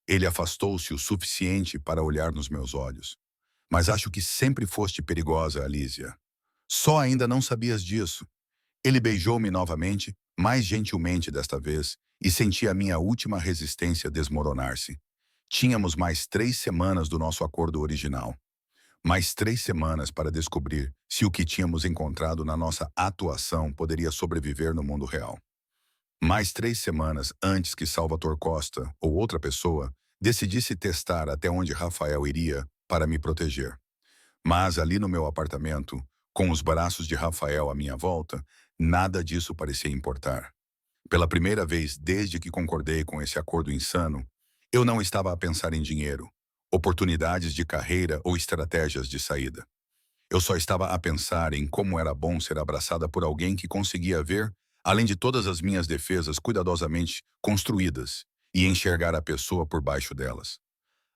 Ele afastou-se o suficiente para olhar nos meus olhos. Mas acho que sempre foste perigosa, Alísia. Só ainda não sabias disso. Ele beijou-me novamente, mais gentilmente desta vez, e senti a minha última resistência desmoronar-se. Tínhamos mais 3 semanas do nosso acordo original. Mais 3 semanas para descobrir se o que tínhamos encontrado na nossa atuação poderia sobreviver no mundo real. Mais 3 semanas antes que Salvatore Costa, ou outra pessoa, decidisse testar até onde Rafael iria para me proteger. Mas ali no meu apartamento, com os braços de Rafael à minha volta, nada disso parecia importar. Pela primeira vez desde que concordei com esse acordo insano, eu não estava a pensar em dinheiro, oportunidades de carreira ou estratégias de saída. Eu só estava a pensar em como era bom ser abraçada por alguém que conseguia ver, além de todas as minhas defesas cuidadosamente construídas, e enxergar a pessoa por baixo delas.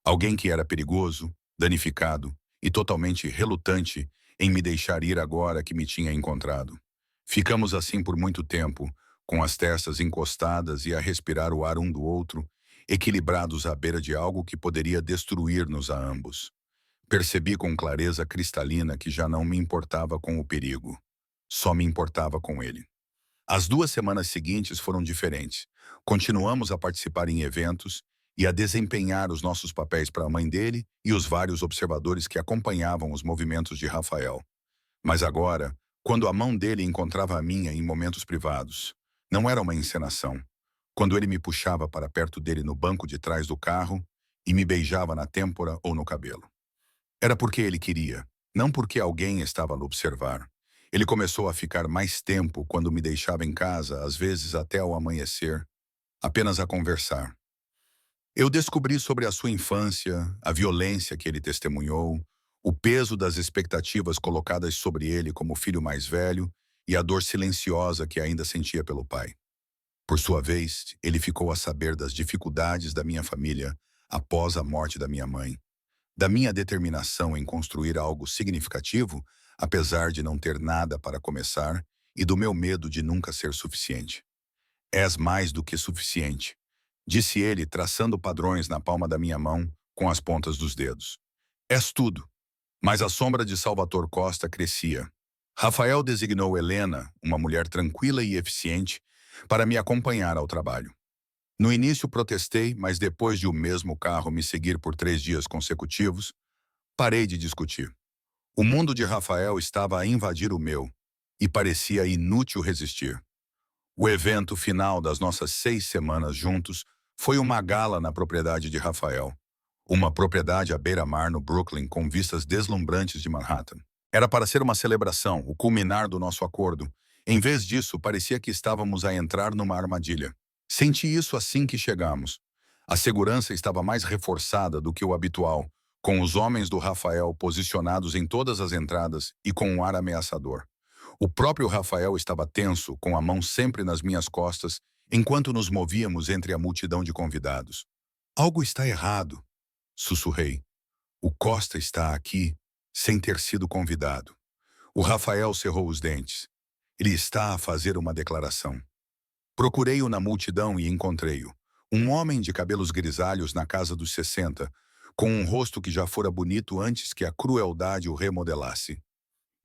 Alguém que era perigoso, danificado e totalmente relutante em me deixar ir agora que me tinha encontrado. Ficamos assim por muito tempo, com as testas encostadas e a respirar o ar um do outro, equilibrados à beira de algo que poderia destruir-nos a ambos. Percebi com clareza cristalina que já não me importava com o perigo. Só me importava com ele. As 2 semanas seguintes foram diferentes. Continuamos a participar em eventos e a desempenhar os nossos papéis para a mãe dele e os vários observadores que acompanhavam os movimentos de Rafael. Mas agora, quando a mão dele encontrava a minha em momentos privados, não era uma encenação. Quando ele me puxava para perto dele no banco de trás do carro e me beijava na têmpora ou no cabelo. Era porque ele queria, não porque alguém estava a observar. Ele começou a ficar mais tempo quando me deixava em casa, às vezes até ao amanhecer, apenas a conversar. Eu descobri sobre a sua infância, a violência que ele testemunhou, o peso das expectativas colocadas sobre ele como filho mais velho e a dor silenciosa que ainda sentia pelo pai. Por sua vez, ele ficou a saber das dificuldades da minha família após a morte da minha mãe, da minha determinação em construir algo significativo, apesar de não ter nada para começar, e do meu medo de nunca ser suficiente. És mais do que suficiente, disse ele, traçando padrões na palma da minha mão com as pontas dos dedos. És tudo. Mas a sombra de Salvatore Costa crescia. Rafael designou Helena, uma mulher tranquila e eficiente, para me acompanhar ao trabalho. No início protestei, mas depois de o mesmo carro me seguir por 3 dias consecutivos, parei de discutir. O mundo de Rafael estava a invadir o meu, e parecia inútil resistir. O evento final das nossas 6 semanas juntos foi uma gala na propriedade de Rafael. Uma propriedade à beira-mar no Brooklyn com vistas deslumbrantes de Manhattan. Era para ser uma celebração, o culminar do nosso acordo. Em vez disso, parecia que estávamos a entrar numa armadilha. Senti isso assim que chegamos. A segurança estava mais reforçada do que o habitual, com os homens do Rafael posicionados em todas as entradas e com um ar ameaçador. O próprio Rafael estava tenso, com a mão sempre nas minhas costas, enquanto nos movíamos entre a multidão de convidados. Algo está errado, sussurrei. O Costa está aqui, sem ter sido convidado. O Rafael cerrou os dentes. Ele está a fazer uma declaração. Procurei-o na multidão e encontrei-o. Um homem de cabelos grisalhos na casa dos 60, com um rosto que já fora bonito antes que a crueldade o remodelasse.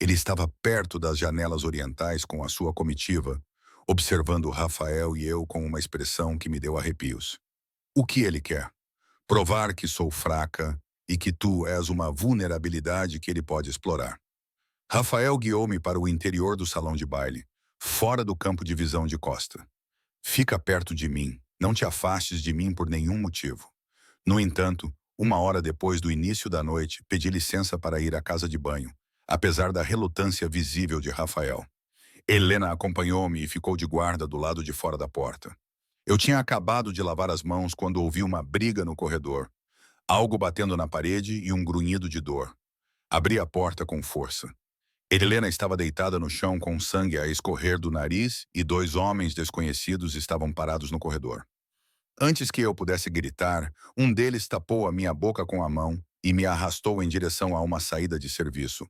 Ele estava perto das janelas orientais com a sua comitiva, observando Rafael e eu com uma expressão que me deu arrepios. O que ele quer? Provar que sou fraca e que tu és uma vulnerabilidade que ele pode explorar. Rafael guiou-me para o interior do salão de baile, fora do campo de visão de Costa. Fica perto de mim, não te afastes de mim por nenhum motivo. No entanto, uma hora depois do início da noite, pedi licença para ir à casa de banho, apesar da relutância visível de Rafael. Helena acompanhou-me e ficou de guarda do lado de fora da porta. Eu tinha acabado de lavar as mãos quando ouvi uma briga no corredor, algo batendo na parede e um grunhido de dor. Abri a porta com força. Helena estava deitada no chão com sangue a escorrer do nariz e dois homens desconhecidos estavam parados no corredor. Antes que eu pudesse gritar, um deles tapou a minha boca com a mão e me arrastou em direção a uma saída de serviço.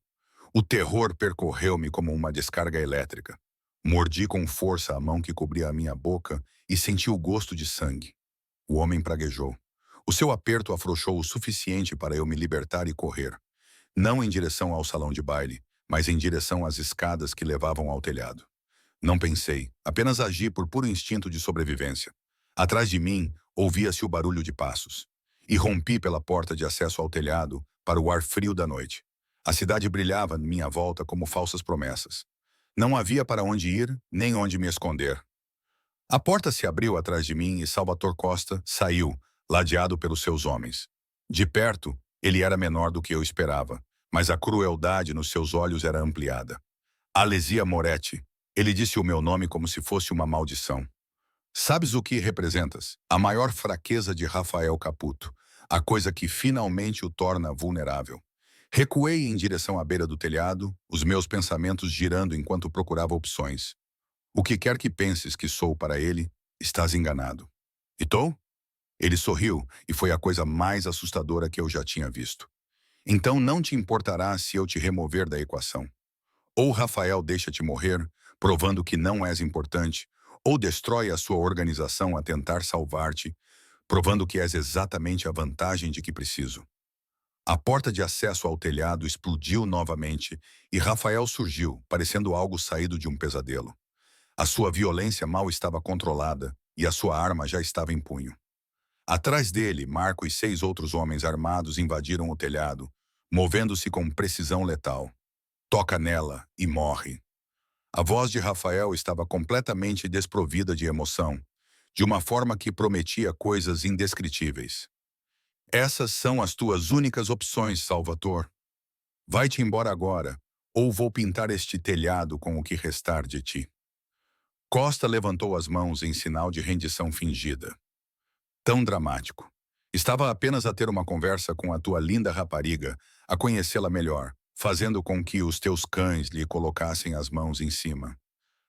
O terror percorreu-me como uma descarga elétrica. Mordi com força a mão que cobria a minha boca e senti o gosto de sangue. O homem praguejou. O seu aperto afrouxou o suficiente para eu me libertar e correr. Não em direção ao salão de baile, mas em direção às escadas que levavam ao telhado. Não pensei, apenas agi por puro instinto de sobrevivência. Atrás de mim, ouvia-se o barulho de passos. E rompi pela porta de acesso ao telhado para o ar frio da noite. A cidade brilhava à minha volta como falsas promessas. Não havia para onde ir, nem onde me esconder. A porta se abriu atrás de mim e Salvatore Costa saiu, ladeado pelos seus homens. De perto, ele era menor do que eu esperava, mas a crueldade nos seus olhos era ampliada. Alesia Moretti. Ele disse o meu nome como se fosse uma maldição. Sabes o que representas? A maior fraqueza de Rafael Caputo, a coisa que finalmente o torna vulnerável. Recuei em direção à beira do telhado, os meus pensamentos girando enquanto procurava opções. O que quer que penses que sou para ele, estás enganado. E tô? Ele sorriu e foi a coisa mais assustadora que eu já tinha visto. Então não te importará se eu te remover da equação. Ou Rafael deixa-te morrer, provando que não és importante, ou destrói a sua organização a tentar salvar-te, provando que és exatamente a vantagem de que preciso. A porta de acesso ao telhado explodiu novamente e Rafael surgiu, parecendo algo saído de um pesadelo. A sua violência mal estava controlada e a sua arma já estava em punho. Atrás dele, Marco e 6 outros homens armados invadiram o telhado, movendo-se com precisão letal. Toca nela e morre. A voz de Rafael estava completamente desprovida de emoção, de uma forma que prometia coisas indescritíveis. Essas são as tuas únicas opções, Salvatore. Vai-te embora agora, ou vou pintar este telhado com o que restar de ti. Costa levantou as mãos em sinal de rendição fingida. Tão dramático. Estava apenas a ter uma conversa com a tua linda rapariga, a conhecê-la melhor, fazendo com que os teus cães lhe colocassem as mãos em cima.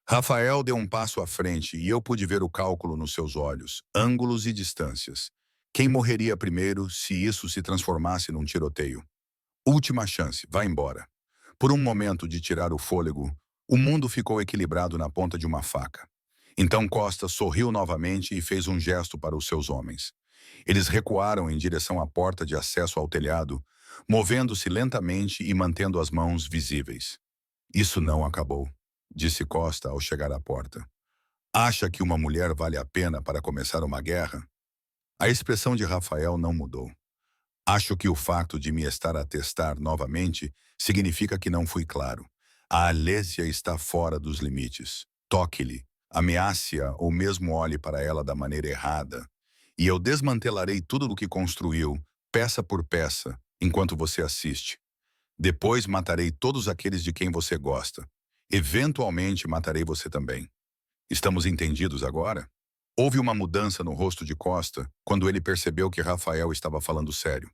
Rafael deu um passo à frente e eu pude ver o cálculo nos seus olhos, ângulos e distâncias. Quem morreria primeiro se isso se transformasse num tiroteio? Última chance, vá embora. Por um momento de tirar o fôlego, o mundo ficou equilibrado na ponta de uma faca. Então Costa sorriu novamente e fez um gesto para os seus homens. Eles recuaram em direção à porta de acesso ao telhado, movendo-se lentamente e mantendo as mãos visíveis. Isso não acabou, disse Costa ao chegar à porta. Acha que uma mulher vale a pena para começar uma guerra? A expressão de Rafael não mudou. Acho que o fato de me estar a testar novamente significa que não fui claro. A Alésia está fora dos limites. Toque-lhe, ameace-a ou mesmo olhe para ela da maneira errada. E eu desmantelarei tudo o que construiu, peça por peça, enquanto você assiste. Depois matarei todos aqueles de quem você gosta. Eventualmente matarei você também. Estamos entendidos agora? Houve uma mudança no rosto de Costa quando ele percebeu que Rafael estava falando sério.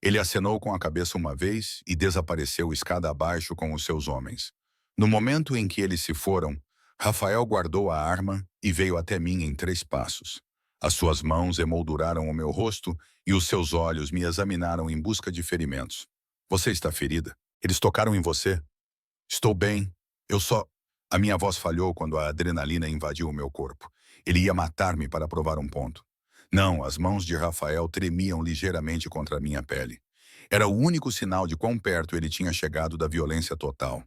Ele acenou com a cabeça uma vez e desapareceu escada abaixo com os seus homens. No momento em que eles se foram, Rafael guardou a arma e veio até mim em 3 passos. As suas mãos emolduraram o meu rosto e os seus olhos me examinaram em busca de ferimentos. Você está ferida? Eles tocaram em você? Estou bem. Eu só... A minha voz falhou quando a adrenalina invadiu o meu corpo. Ele ia matar-me para provar um ponto. Não, as mãos de Rafael tremiam ligeiramente contra a minha pele. Era o único sinal de quão perto ele tinha chegado da violência total.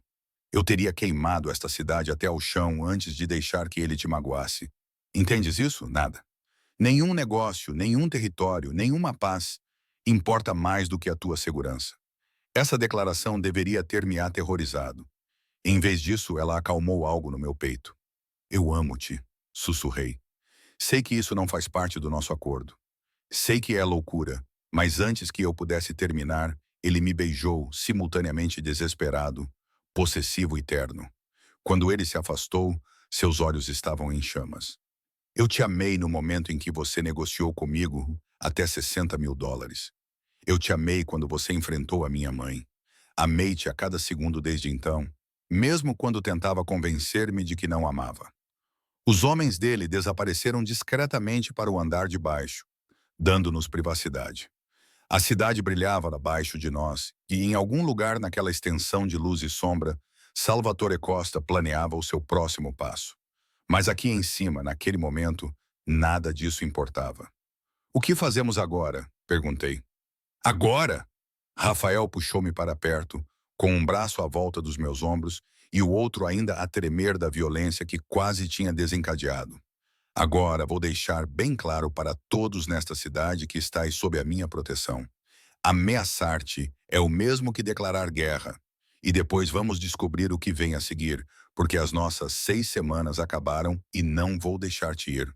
Eu teria queimado esta cidade até ao chão antes de deixar que ele te magoasse. Entendes isso? Nada. Nenhum negócio, nenhum território, nenhuma paz importa mais do que a tua segurança. Essa declaração deveria ter me aterrorizado. Em vez disso, ela acalmou algo no meu peito. Eu amo-te, sussurrei. Sei que isso não faz parte do nosso acordo. Sei que é loucura, mas antes que eu pudesse terminar, ele me beijou, simultaneamente desesperado, possessivo e terno. Quando ele se afastou, seus olhos estavam em chamas. Eu te amei no momento em que você negociou comigo até $60.000. Eu te amei quando você enfrentou a minha mãe. Amei-te a cada segundo desde então, mesmo quando tentava convencer-me de que não amava. Os homens dele desapareceram discretamente para o andar de baixo, dando-nos privacidade. A cidade brilhava abaixo de nós, e em algum lugar naquela extensão de luz e sombra, Salvatore Costa planeava o seu próximo passo. Mas aqui em cima, naquele momento, nada disso importava. O que fazemos agora? Perguntei. Agora? Rafael puxou-me para perto, com um braço à volta dos meus ombros e o outro ainda a tremer da violência que quase tinha desencadeado. Agora vou deixar bem claro para todos nesta cidade que estáis sob a minha proteção. Ameaçar-te é o mesmo que declarar guerra. E depois vamos descobrir o que vem a seguir, porque as nossas 6 semanas acabaram e não vou deixar-te ir.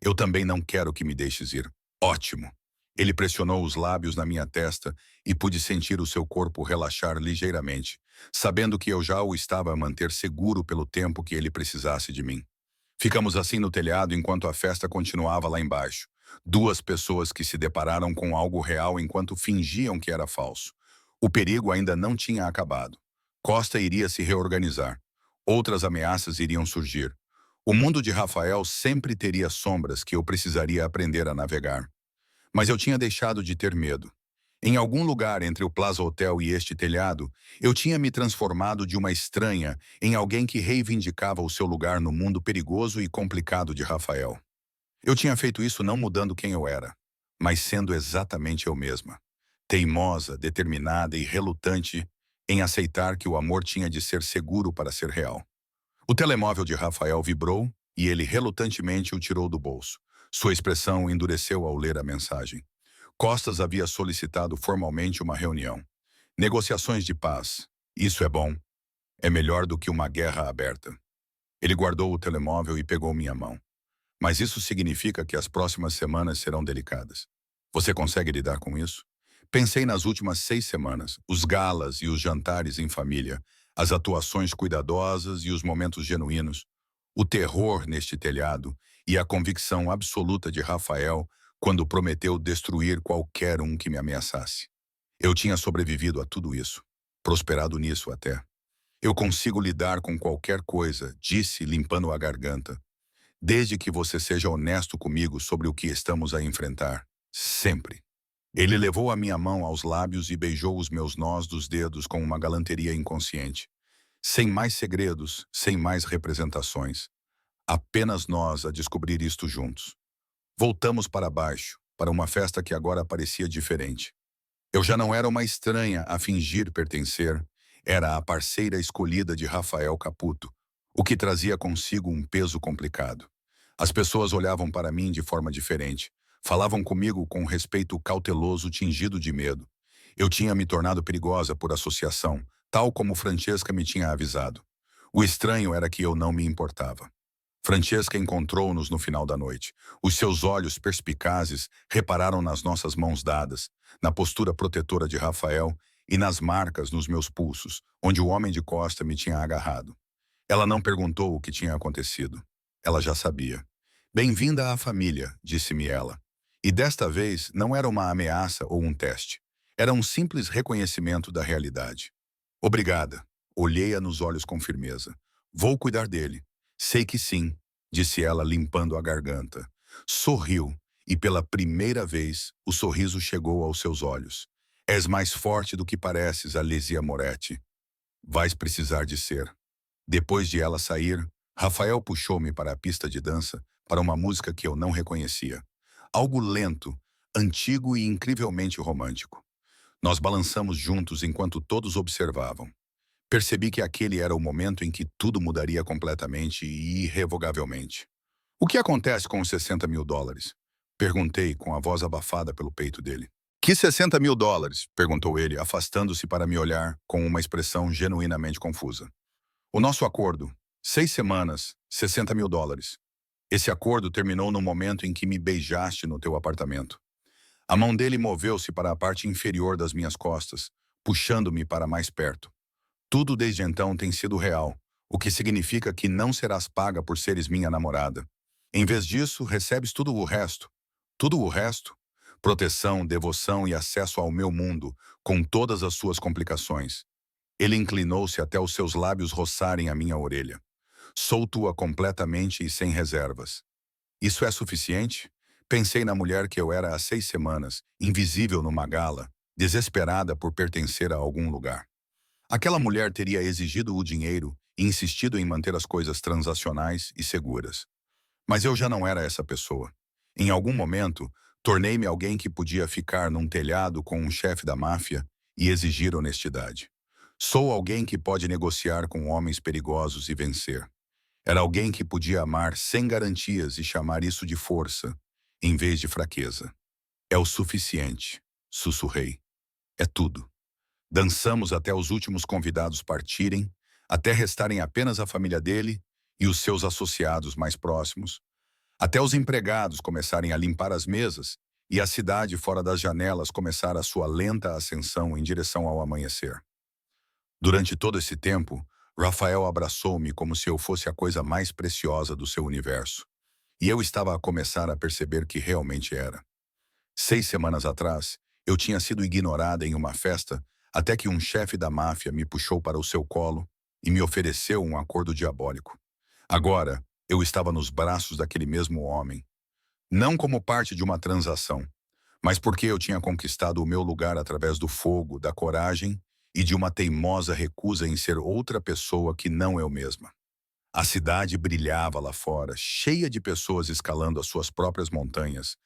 Eu também não quero que me deixes ir. Ótimo. Ele pressionou os lábios na minha testa e pude sentir o seu corpo relaxar ligeiramente, sabendo que eu já o estava a manter seguro pelo tempo que ele precisasse de mim. Ficamos assim no telhado enquanto a festa continuava lá embaixo. Duas pessoas que se depararam com algo real enquanto fingiam que era falso. O perigo ainda não tinha acabado. Costa iria se reorganizar. Outras ameaças iriam surgir. O mundo de Rafael sempre teria sombras que eu precisaria aprender a navegar. Mas eu tinha deixado de ter medo. Em algum lugar entre o Plaza Hotel e este telhado, eu tinha me transformado de uma estranha em alguém que reivindicava o seu lugar no mundo perigoso e complicado de Rafael. Eu tinha feito isso não mudando quem eu era, mas sendo exatamente eu mesma. Teimosa, determinada e relutante em aceitar que o amor tinha de ser seguro para ser real. O telemóvel de Rafael vibrou e ele relutantemente o tirou do bolso. Sua expressão endureceu ao ler a mensagem. Costas havia solicitado formalmente uma reunião. Negociações de paz. Isso é bom. É melhor do que uma guerra aberta. Ele guardou o telemóvel e pegou minha mão. Mas isso significa que as próximas semanas serão delicadas. Você consegue lidar com isso? Pensei nas últimas 6 semanas, os galas e os jantares em família, as atuações cuidadosas e os momentos genuínos, o terror neste telhado e a convicção absoluta de Rafael quando prometeu destruir qualquer um que me ameaçasse. Eu tinha sobrevivido a tudo isso, prosperado nisso até. Eu consigo lidar com qualquer coisa, disse, limpando a garganta, desde que você seja honesto comigo sobre o que estamos a enfrentar. Sempre. Ele levou a minha mão aos lábios e beijou os meus nós dos dedos com uma galanteria inconsciente. Sem mais segredos, sem mais representações. Apenas nós a descobrir isto juntos. Voltamos para baixo, para uma festa que agora parecia diferente. Eu já não era uma estranha a fingir pertencer, era a parceira escolhida de Rafael Caputo, o que trazia consigo um peso complicado. As pessoas olhavam para mim de forma diferente, falavam comigo com um respeito cauteloso tingido de medo. Eu tinha me tornado perigosa por associação, tal como Francesca me tinha avisado. O estranho era que eu não me importava. Francesca encontrou-nos no final da noite. Os seus olhos perspicazes repararam nas nossas mãos dadas, na postura protetora de Rafael e nas marcas nos meus pulsos, onde o homem de Costa me tinha agarrado. Ela não perguntou o que tinha acontecido. Ela já sabia. Bem-vinda à família, disse-me ela. E desta vez não era uma ameaça ou um teste. Era um simples reconhecimento da realidade. Obrigada. Olhei-a nos olhos com firmeza. Vou cuidar dele. Sei que sim, disse ela limpando a garganta. Sorriu, e pela primeira vez o sorriso chegou aos seus olhos. És mais forte do que pareces, Alessia Moretti. Vais precisar de ser. Depois de ela sair, Rafael puxou-me para a pista de dança para uma música que eu não reconhecia. Algo lento, antigo e incrivelmente romântico. Nós balançamos juntos enquanto todos observavam. Percebi que aquele era o momento em que tudo mudaria completamente e irrevogavelmente. O que acontece com os 60 mil dólares? Perguntei com a voz abafada pelo peito dele. Que 60 mil dólares? Perguntou ele, afastando-se para me olhar com uma expressão genuinamente confusa. O nosso acordo. 6 semanas, 60 mil dólares. Esse acordo terminou no momento em que me beijaste no teu apartamento. A mão dele moveu-se para a parte inferior das minhas costas, puxando-me para mais perto. Tudo desde então tem sido real, o que significa que não serás paga por seres minha namorada. Em vez disso, recebes tudo o resto. Tudo o resto? Proteção, devoção e acesso ao meu mundo, com todas as suas complicações. Ele inclinou-se até os seus lábios roçarem a minha orelha. Sou tua completamente e sem reservas. Isso é suficiente? Pensei na mulher que eu era há 6 semanas, invisível numa gala, desesperada por pertencer a algum lugar. Aquela mulher teria exigido o dinheiro e insistido em manter as coisas transacionais e seguras. Mas eu já não era essa pessoa. Em algum momento, tornei-me alguém que podia ficar num telhado com um chefe da máfia e exigir honestidade. Sou alguém que pode negociar com homens perigosos e vencer. Era alguém que podia amar sem garantias e chamar isso de força, em vez de fraqueza. É o suficiente, sussurrei. É tudo. Dançamos até os últimos convidados partirem, até restarem apenas a família dele e os seus associados mais próximos, até os empregados começarem a limpar as mesas e a cidade fora das janelas começar a sua lenta ascensão em direção ao amanhecer. Durante todo esse tempo, Rafael abraçou-me como se eu fosse a coisa mais preciosa do seu universo. E eu estava a começar a perceber que realmente era. 6 semanas atrás, eu tinha sido ignorada em uma festa até que um chefe da máfia me puxou para o seu colo e me ofereceu um acordo diabólico. Agora, eu estava nos braços daquele mesmo homem, não como parte de uma transação, mas porque eu tinha conquistado o meu lugar através do fogo, da coragem e de uma teimosa recusa em ser outra pessoa que não eu mesma. A cidade brilhava lá fora, cheia de pessoas escalando as suas próprias montanhas,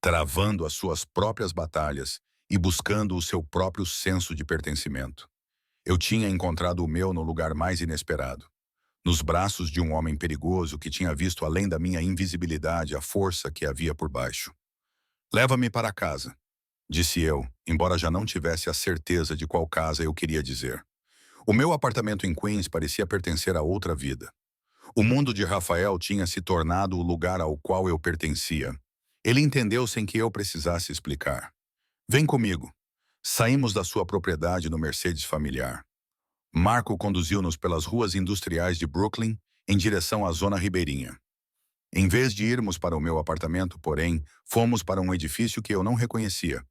travando as suas próprias batalhas e buscando o seu próprio senso de pertencimento. Eu tinha encontrado o meu no lugar mais inesperado, nos braços de um homem perigoso que tinha visto além da minha invisibilidade a força que havia por baixo. Leva-me para casa, disse eu, embora já não tivesse a certeza de qual casa eu queria dizer. O meu apartamento em Queens parecia pertencer a outra vida. O mundo de Rafael tinha se tornado o lugar ao qual eu pertencia. Ele entendeu sem que eu precisasse explicar. Vem comigo. Saímos da sua propriedade no Mercedes familiar. Marco conduziu-nos pelas ruas industriais de Brooklyn em direção à zona ribeirinha. Em vez de irmos para o meu apartamento, porém, fomos para um edifício que eu não reconhecia.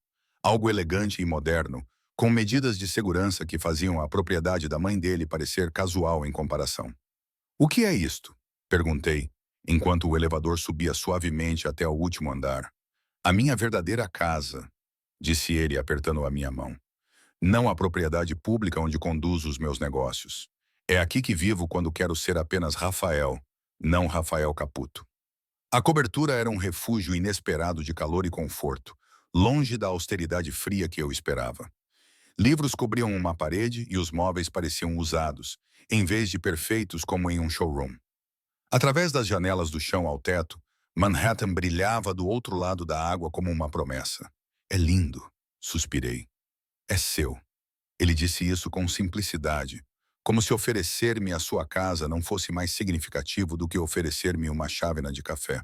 Algo elegante e moderno, com medidas de segurança que faziam a propriedade da mãe dele parecer casual em comparação. O que é isto? Perguntei, enquanto o elevador subia suavemente até o último andar. A minha verdadeira casa, disse ele apertando a minha mão. Não a propriedade pública onde conduzo os meus negócios. É aqui que vivo quando quero ser apenas Rafael, não Rafael Caputo. A cobertura era um refúgio inesperado de calor e conforto, longe da austeridade fria que eu esperava. Livros cobriam uma parede e os móveis pareciam usados, em vez de perfeitos como em um showroom. Através das janelas do chão ao teto, Manhattan brilhava do outro lado da água como uma promessa. É lindo, suspirei. É seu. Ele disse isso com simplicidade, como se oferecer-me a sua casa não fosse mais significativo do que oferecer-me uma chávena de café.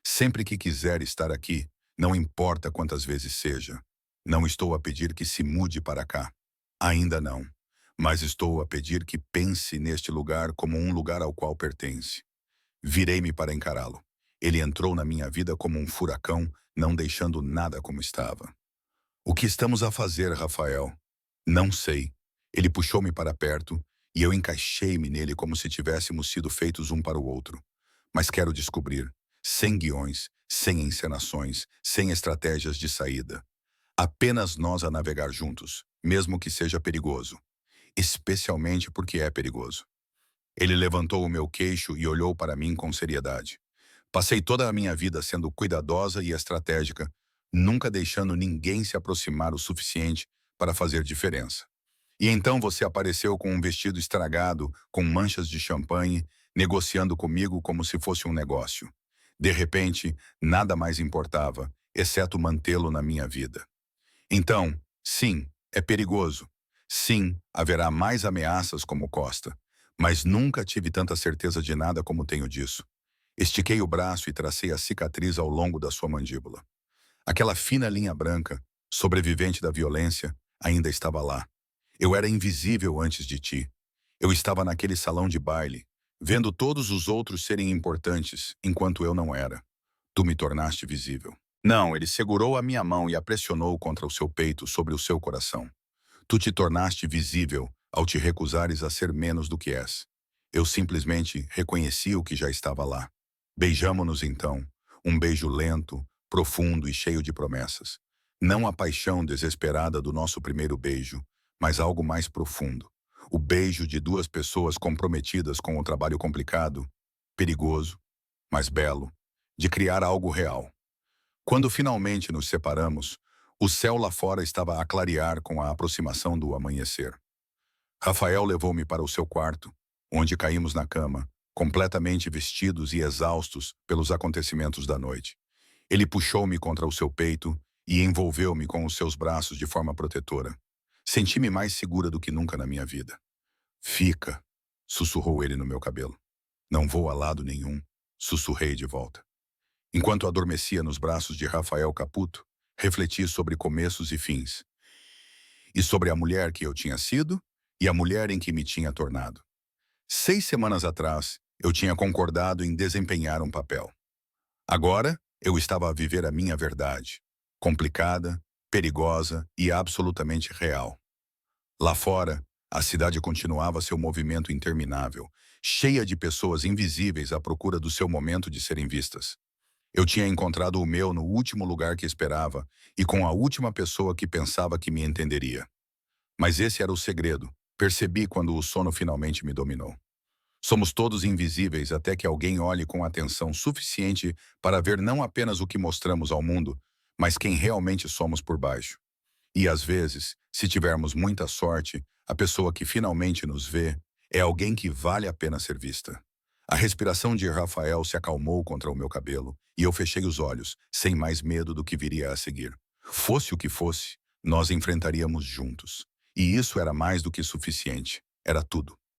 Sempre que quiser estar aqui, não importa quantas vezes seja. Não estou a pedir que se mude para cá. Ainda não. Mas estou a pedir que pense neste lugar como um lugar ao qual pertence. Virei-me para encará-lo. Ele entrou na minha vida como um furacão, não deixando nada como estava. O que estamos a fazer, Rafael? Não sei. Ele puxou-me para perto e eu encaixei-me nele como se tivéssemos sido feitos um para o outro. Mas quero descobrir, sem guiões, sem encenações, sem estratégias de saída. Apenas nós a navegar juntos, mesmo que seja perigoso. Especialmente porque é perigoso. Ele levantou o meu queixo e olhou para mim com seriedade. Passei toda a minha vida sendo cuidadosa e estratégica, nunca deixando ninguém se aproximar o suficiente para fazer diferença. E então você apareceu com um vestido estragado, com manchas de champanhe, negociando comigo como se fosse um negócio. De repente, nada mais importava, exceto mantê-lo na minha vida. Então, sim, é perigoso. Sim, haverá mais ameaças como Costa. Mas nunca tive tanta certeza de nada como tenho disso. Estiquei o braço e tracei a cicatriz ao longo da sua mandíbula. Aquela fina linha branca, sobrevivente da violência, ainda estava lá. Eu era invisível antes de ti. Eu estava naquele salão de baile, vendo todos os outros serem importantes, enquanto eu não era. Tu me tornaste visível. Não, ele segurou a minha mão e a pressionou contra o seu peito sobre o seu coração. Tu te tornaste visível ao te recusares a ser menos do que és. Eu simplesmente reconheci o que já estava lá. Beijamo-nos então, um beijo lento, profundo e cheio de promessas. Não a paixão desesperada do nosso primeiro beijo, mas algo mais profundo. O beijo de duas pessoas comprometidas com o trabalho complicado, perigoso, mas belo, de criar algo real. Quando finalmente nos separamos, o céu lá fora estava a clarear com a aproximação do amanhecer. Rafael levou-me para o seu quarto, onde caímos na cama, completamente vestidos e exaustos pelos acontecimentos da noite. Ele puxou-me contra o seu peito e envolveu-me com os seus braços de forma protetora. Senti-me mais segura do que nunca na minha vida. Fica, sussurrou ele no meu cabelo. Não vou a lado nenhum, sussurrei de volta. Enquanto adormecia nos braços de Rafael Caputo, refleti sobre começos e fins, e sobre a mulher que eu tinha sido e a mulher em que me tinha tornado. 6 semanas atrás, eu tinha concordado em desempenhar um papel. Agora, eu estava a viver a minha verdade, complicada, perigosa e absolutamente real. Lá fora, a cidade continuava seu movimento interminável, cheia de pessoas invisíveis à procura do seu momento de serem vistas. Eu tinha encontrado o meu no último lugar que esperava e com a última pessoa que pensava que me entenderia. Mas esse era o segredo, percebi quando o sono finalmente me dominou. Somos todos invisíveis até que alguém olhe com atenção suficiente para ver não apenas o que mostramos ao mundo, mas quem realmente somos por baixo. E às vezes, se tivermos muita sorte, a pessoa que finalmente nos vê é alguém que vale a pena ser vista. A respiração de Rafael se acalmou contra o meu cabelo e eu fechei os olhos, sem mais medo do que viria a seguir. Fosse o que fosse, nós enfrentaríamos juntos. E isso era mais do que suficiente. Era tudo.